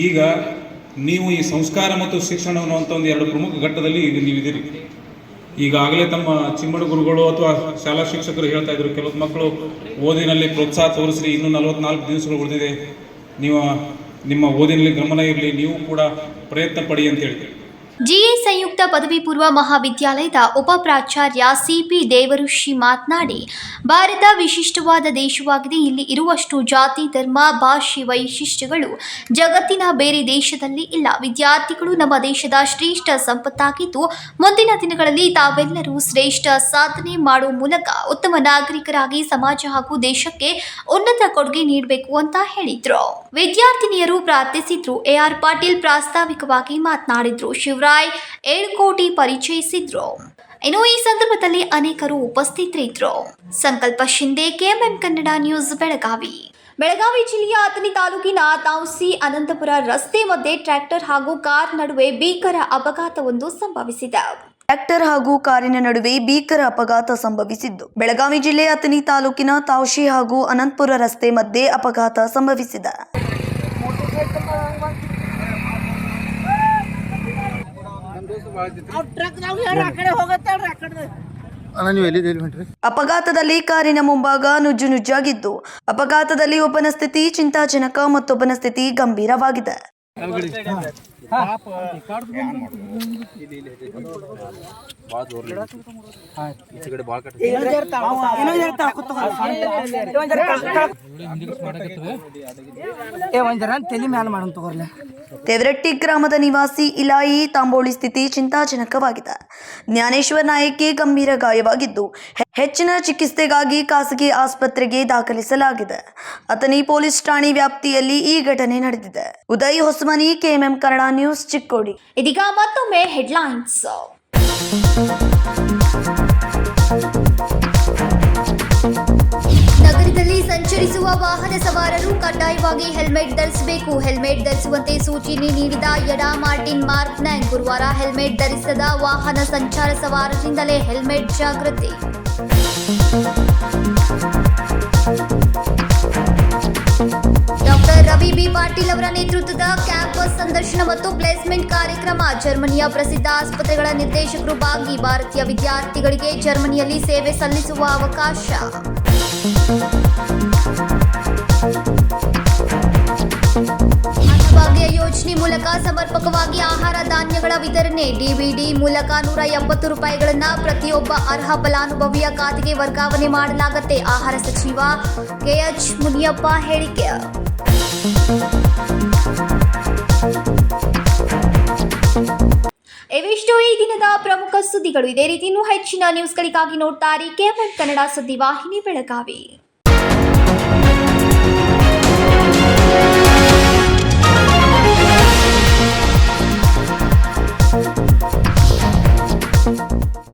ಈಗ ನೀವು ಈ ಸಂಸ್ಕಾರ ಮತ್ತು ಶಿಕ್ಷಣ ಅನ್ನುವಂಥ ಒಂದು 2 ಪ್ರಮುಖ ಘಟ್ಟದಲ್ಲಿ ನೀವಿದ್ದೀರಿ. ಈಗಾಗಲೇ ತಮ್ಮ ಚಿಮ್ಮಡ ಗುರುಗಳು ಅಥವಾ ಶಾಲಾ ಶಿಕ್ಷಕರು ಹೇಳ್ತಾ ಇದ್ರು, ಕೆಲವು ಮಕ್ಕಳು ಓದಿನಲ್ಲಿ ಪ್ರೋತ್ಸಾಹ ತೋರಿಸ್ರಿ, ಇನ್ನೂ 44 ದಿವಸಗಳು ಉಳಿದಿದೆ, ನೀವು ನಿಮ್ಮ ಓದಿನಲ್ಲಿ ಗಮನ ಇರಲಿ, ನೀವು ಕೂಡ ಪ್ರಯತ್ನ ಪಡಿ ಅಂತೇಳಿ. ಜಿಎ ಸಂಯುಕ್ತ ಪದವಿ ಪೂರ್ವ ಮಹಾವಿದ್ಯಾಲಯದ ಉಪ ಪ್ರಾಚಾರ್ಯ ಸಿಪಿ ದೇವಋಷಿ ಮಾತನಾಡಿ, ಭಾರತ ವಿಶಿಷ್ಟವಾದ ದೇಶವಾಗಿದೆ. ಇಲ್ಲಿ ಇರುವಷ್ಟು ಜಾತಿ, ಧರ್ಮ, ಭಾಷೆ, ವೈಶಿಷ್ಟ್ಯಗಳು ಜಗತ್ತಿನ ಬೇರೆ ದೇಶದಲ್ಲಿ ಇಲ್ಲ. ವಿದ್ಯಾರ್ಥಿಗಳು ನಮ್ಮ ದೇಶದ ಶ್ರೇಷ್ಠ ಸಂಪತ್ತಾಗಿದ್ದು, ಮುಂದಿನ ದಿನಗಳಲ್ಲಿ ತಾವೆಲ್ಲರೂ ಶ್ರೇಷ್ಠ ಸಾಧನೆ ಮಾಡುವ ಮೂಲಕ ಉತ್ತಮ ನಾಗರಿಕರಾಗಿ ಸಮಾಜ ಹಾಗೂ ದೇಶಕ್ಕೆ ಉನ್ನತ ಕೊಡುಗೆ ನೀಡಬೇಕು ಅಂತ ಹೇಳಿದ್ರು. ವಿದ್ಯಾರ್ಥಿನಿಯರು ಪ್ರಾರ್ಥಿಸಿದ್ರು. ಎಆರ್ ಪಾಟೀಲ್ ಪ್ರಾಸ್ತಾವಿಕವಾಗಿ ಮಾತನಾಡಿದ್ರು. ಶಿವರಾಜ್ ಏಳ್ಕೋಟಿ ಪರಿಚಯಿಸಿದ್ರು. ಇನ್ನು ಈ ಸಂದರ್ಭದಲ್ಲಿ ಅನೇಕರು ಉಪಸ್ಥಿತರಿದ್ದರು. ಸಂಕಲ್ಪ ಶಿಂದೆ, ಕೆಎಂಎಂ ಕನ್ನಡ ನ್ಯೂಸ್, ಬೆಳಗಾವಿ. ಬೆಳಗಾವಿ ಜಿಲ್ಲೆಯ ಅಥಣಿ ತಾಲೂಕಿನ ತಾಂಸಿ ಅನಂತಪುರ ರಸ್ತೆ ಮಧ್ಯೆ ಟ್ರ್ಯಾಕ್ಟರ್ ಹಾಗೂ ಕಾರ್ ನಡುವೆ ಭೀಕರ ಅಪಘಾತವೊಂದು ಸಂಭವಿಸಿದೆ. ಟ್ರ್ಯಾಕ್ಟರ್ ಹಾಗೂ ಕಾರಿನ ನಡುವೆ ಭೀಕರ ಅಪಘಾತ ಸಂಭವಿಸಿದ್ದು ಬೆಳಗಾವಿ ಜಿಲ್ಲೆ ಅಥಣಿ ತಾಲೂಕಿನ ತಾವ್ಶಿ ಹಾಗೂ ಅನಂತಪುರ ರಸ್ತೆ ಮಧ್ಯೆ ಅಪಘಾತ ಸಂಭವಿಸಿದೆ. ಟ್ರಕ್ ನಾವು ಆ ಕಡೆ ಹೋಗತ್ತೇಳ್ರಿ, ಆ ಕಡೆ ಅಪಘಾತದಲ್ಲಿ ಕಾರಿನ ಮುಂಭಾಗ ನುಜ್ಜಾಗಿದ್ದು, ಅಪಘಾತದಲ್ಲಿ ಒಬ್ಬನ ಸ್ಥಿತಿ ಚಿಂತಾಜನಕ, ಮತ್ತೊಬ್ಬನ ಸ್ಥಿತಿ ಗಂಭೀರವಾಗಿದೆ. ತೇವರಟ್ಟಿ ಗ್ರಾಮದ ನಿವಾಸಿ ಇಲಾಯಿ ತಾಂಬೋಳಿ ಸ್ಥಿತಿ ಚಿಂತಾಜನಕವಾಗಿದೆ. ಜ್ಞಾನೇಶ್ವರ್ ನಾಯಕ್ಗೆ ಗಂಭೀರ ಗಾಯವಾಗಿದ್ದು, ಹೆಚ್ಚಿನ ಚಿಕಿತ್ಸೆಗಾಗಿ ಖಾಸಗಿ ಆಸ್ಪತ್ರೆಗೆ ದಾಖಲಿಸಲಾಗಿದೆ. ಅಥಣಿ ಪೊಲೀಸ್ ಠಾಣೆ ವ್ಯಾಪ್ತಿಯಲ್ಲಿ ಈ ಘಟನೆ ನಡೆದಿದೆ. Uday Hosamani, KMM Kannada news, Chikkodi. ಇದೀಗ ಮತ್ತೊಮ್ಮೆ ಹೆಡ್ಲೈನ್ಸ್. ನಗರದಲ್ಲಿ ಸಂಚರಿಸುವ ವಾಹನ ಸವಾರರು ಕಡ್ಡಾಯವಾಗಿ ಹೆಲ್ಮೆಟ್ ಧರಿಸಬೇಕು. ಹೆಲ್ಮೆಟ್ ಧರಿಸುವಂತೆ ಸೂಚನೆ ನೀಡಿದ ಯಡಾ ಮಾರ್ಟಿನ್ ಮಾರ್ಕ್ನ್ಯಾಂಗ್ ಗುರುವಾರ ಹೆಲ್ಮೆಟ್ ಧರಿಸದ ವಾಹನ ಸಂಚಾರ ಸವಾರರಿಂದಲೇ ಹೆಲ್ಮೆಟ್ ಜಾಗೃತಿ. ಡಾಕ್ಟರ್ ರವಿ ಬಿ ಪಾಟೀಲ್ ಅವರ ನೇತೃತ್ವದ ಕ್ಯಾಂಪಸ್ ಸಂದರ್ಶನ ಮತ್ತು ಪ್ಲೇಸ್ಮೆಂಟ್ ಕಾರ್ಯಕ್ರಮ. ಜರ್ಮನಿಯ ಪ್ರಸಿದ್ಧ ಆಸ್ಪತ್ರೆಗಳ ನಿರ್ದೇಶಕರು ಭಾಗಿ. ಭಾರತೀಯ ವಿದ್ಯಾರ್ಥಿಗಳಿಗೆ ಜರ್ಮನಿಯಲ್ಲಿ ಸೇವೆ ಸಲ್ಲಿಸುವ ಅವಕಾಶ. ಅನ್ನಭಾಗ್ಯ ಯೋಜನೆ ಮೂಲಕ ಸಮರ್ಪಕವಾಗಿ ಆಹಾರ ಧಾನ್ಯಗಳ ವಿತರಣೆ. ಡಿಬಿಡಿ ಮೂಲಕ 170 ರೂಪಾಯಿಗಳನ್ನು ಪ್ರತಿಯೊಬ್ಬ ಅರ್ಹ ಫಲಾನುಭವಿಯ ಖಾತೆಗೆ ವರ್ಗಾವಣೆ ಮಾಡಲಾಗುತ್ತೆ. ಆಹಾರ ಸಚಿವ ಕೆಎಚ್ ಮುನಿಯಪ್ಪ ಹೇಳಿಕೆ. ಇವಿಷ್ಟು ಈ ದಿನದ ಪ್ರಮುಖ ಸುದ್ದಿಗಳು. ಇದೇ ರೀತಿ ಇನ್ನೂ ಹೆಚ್ಚಿನ ನ್ಯೂಸ್ಗಳಿಗಾಗಿ ನೋಡ್ತಾ ಇರಿ ಕೆಎಂಎಂ ಕನ್ನಡ ಸುದ್ದಿವಾಹಿನಿ ಬೆಳಗಾವಿ.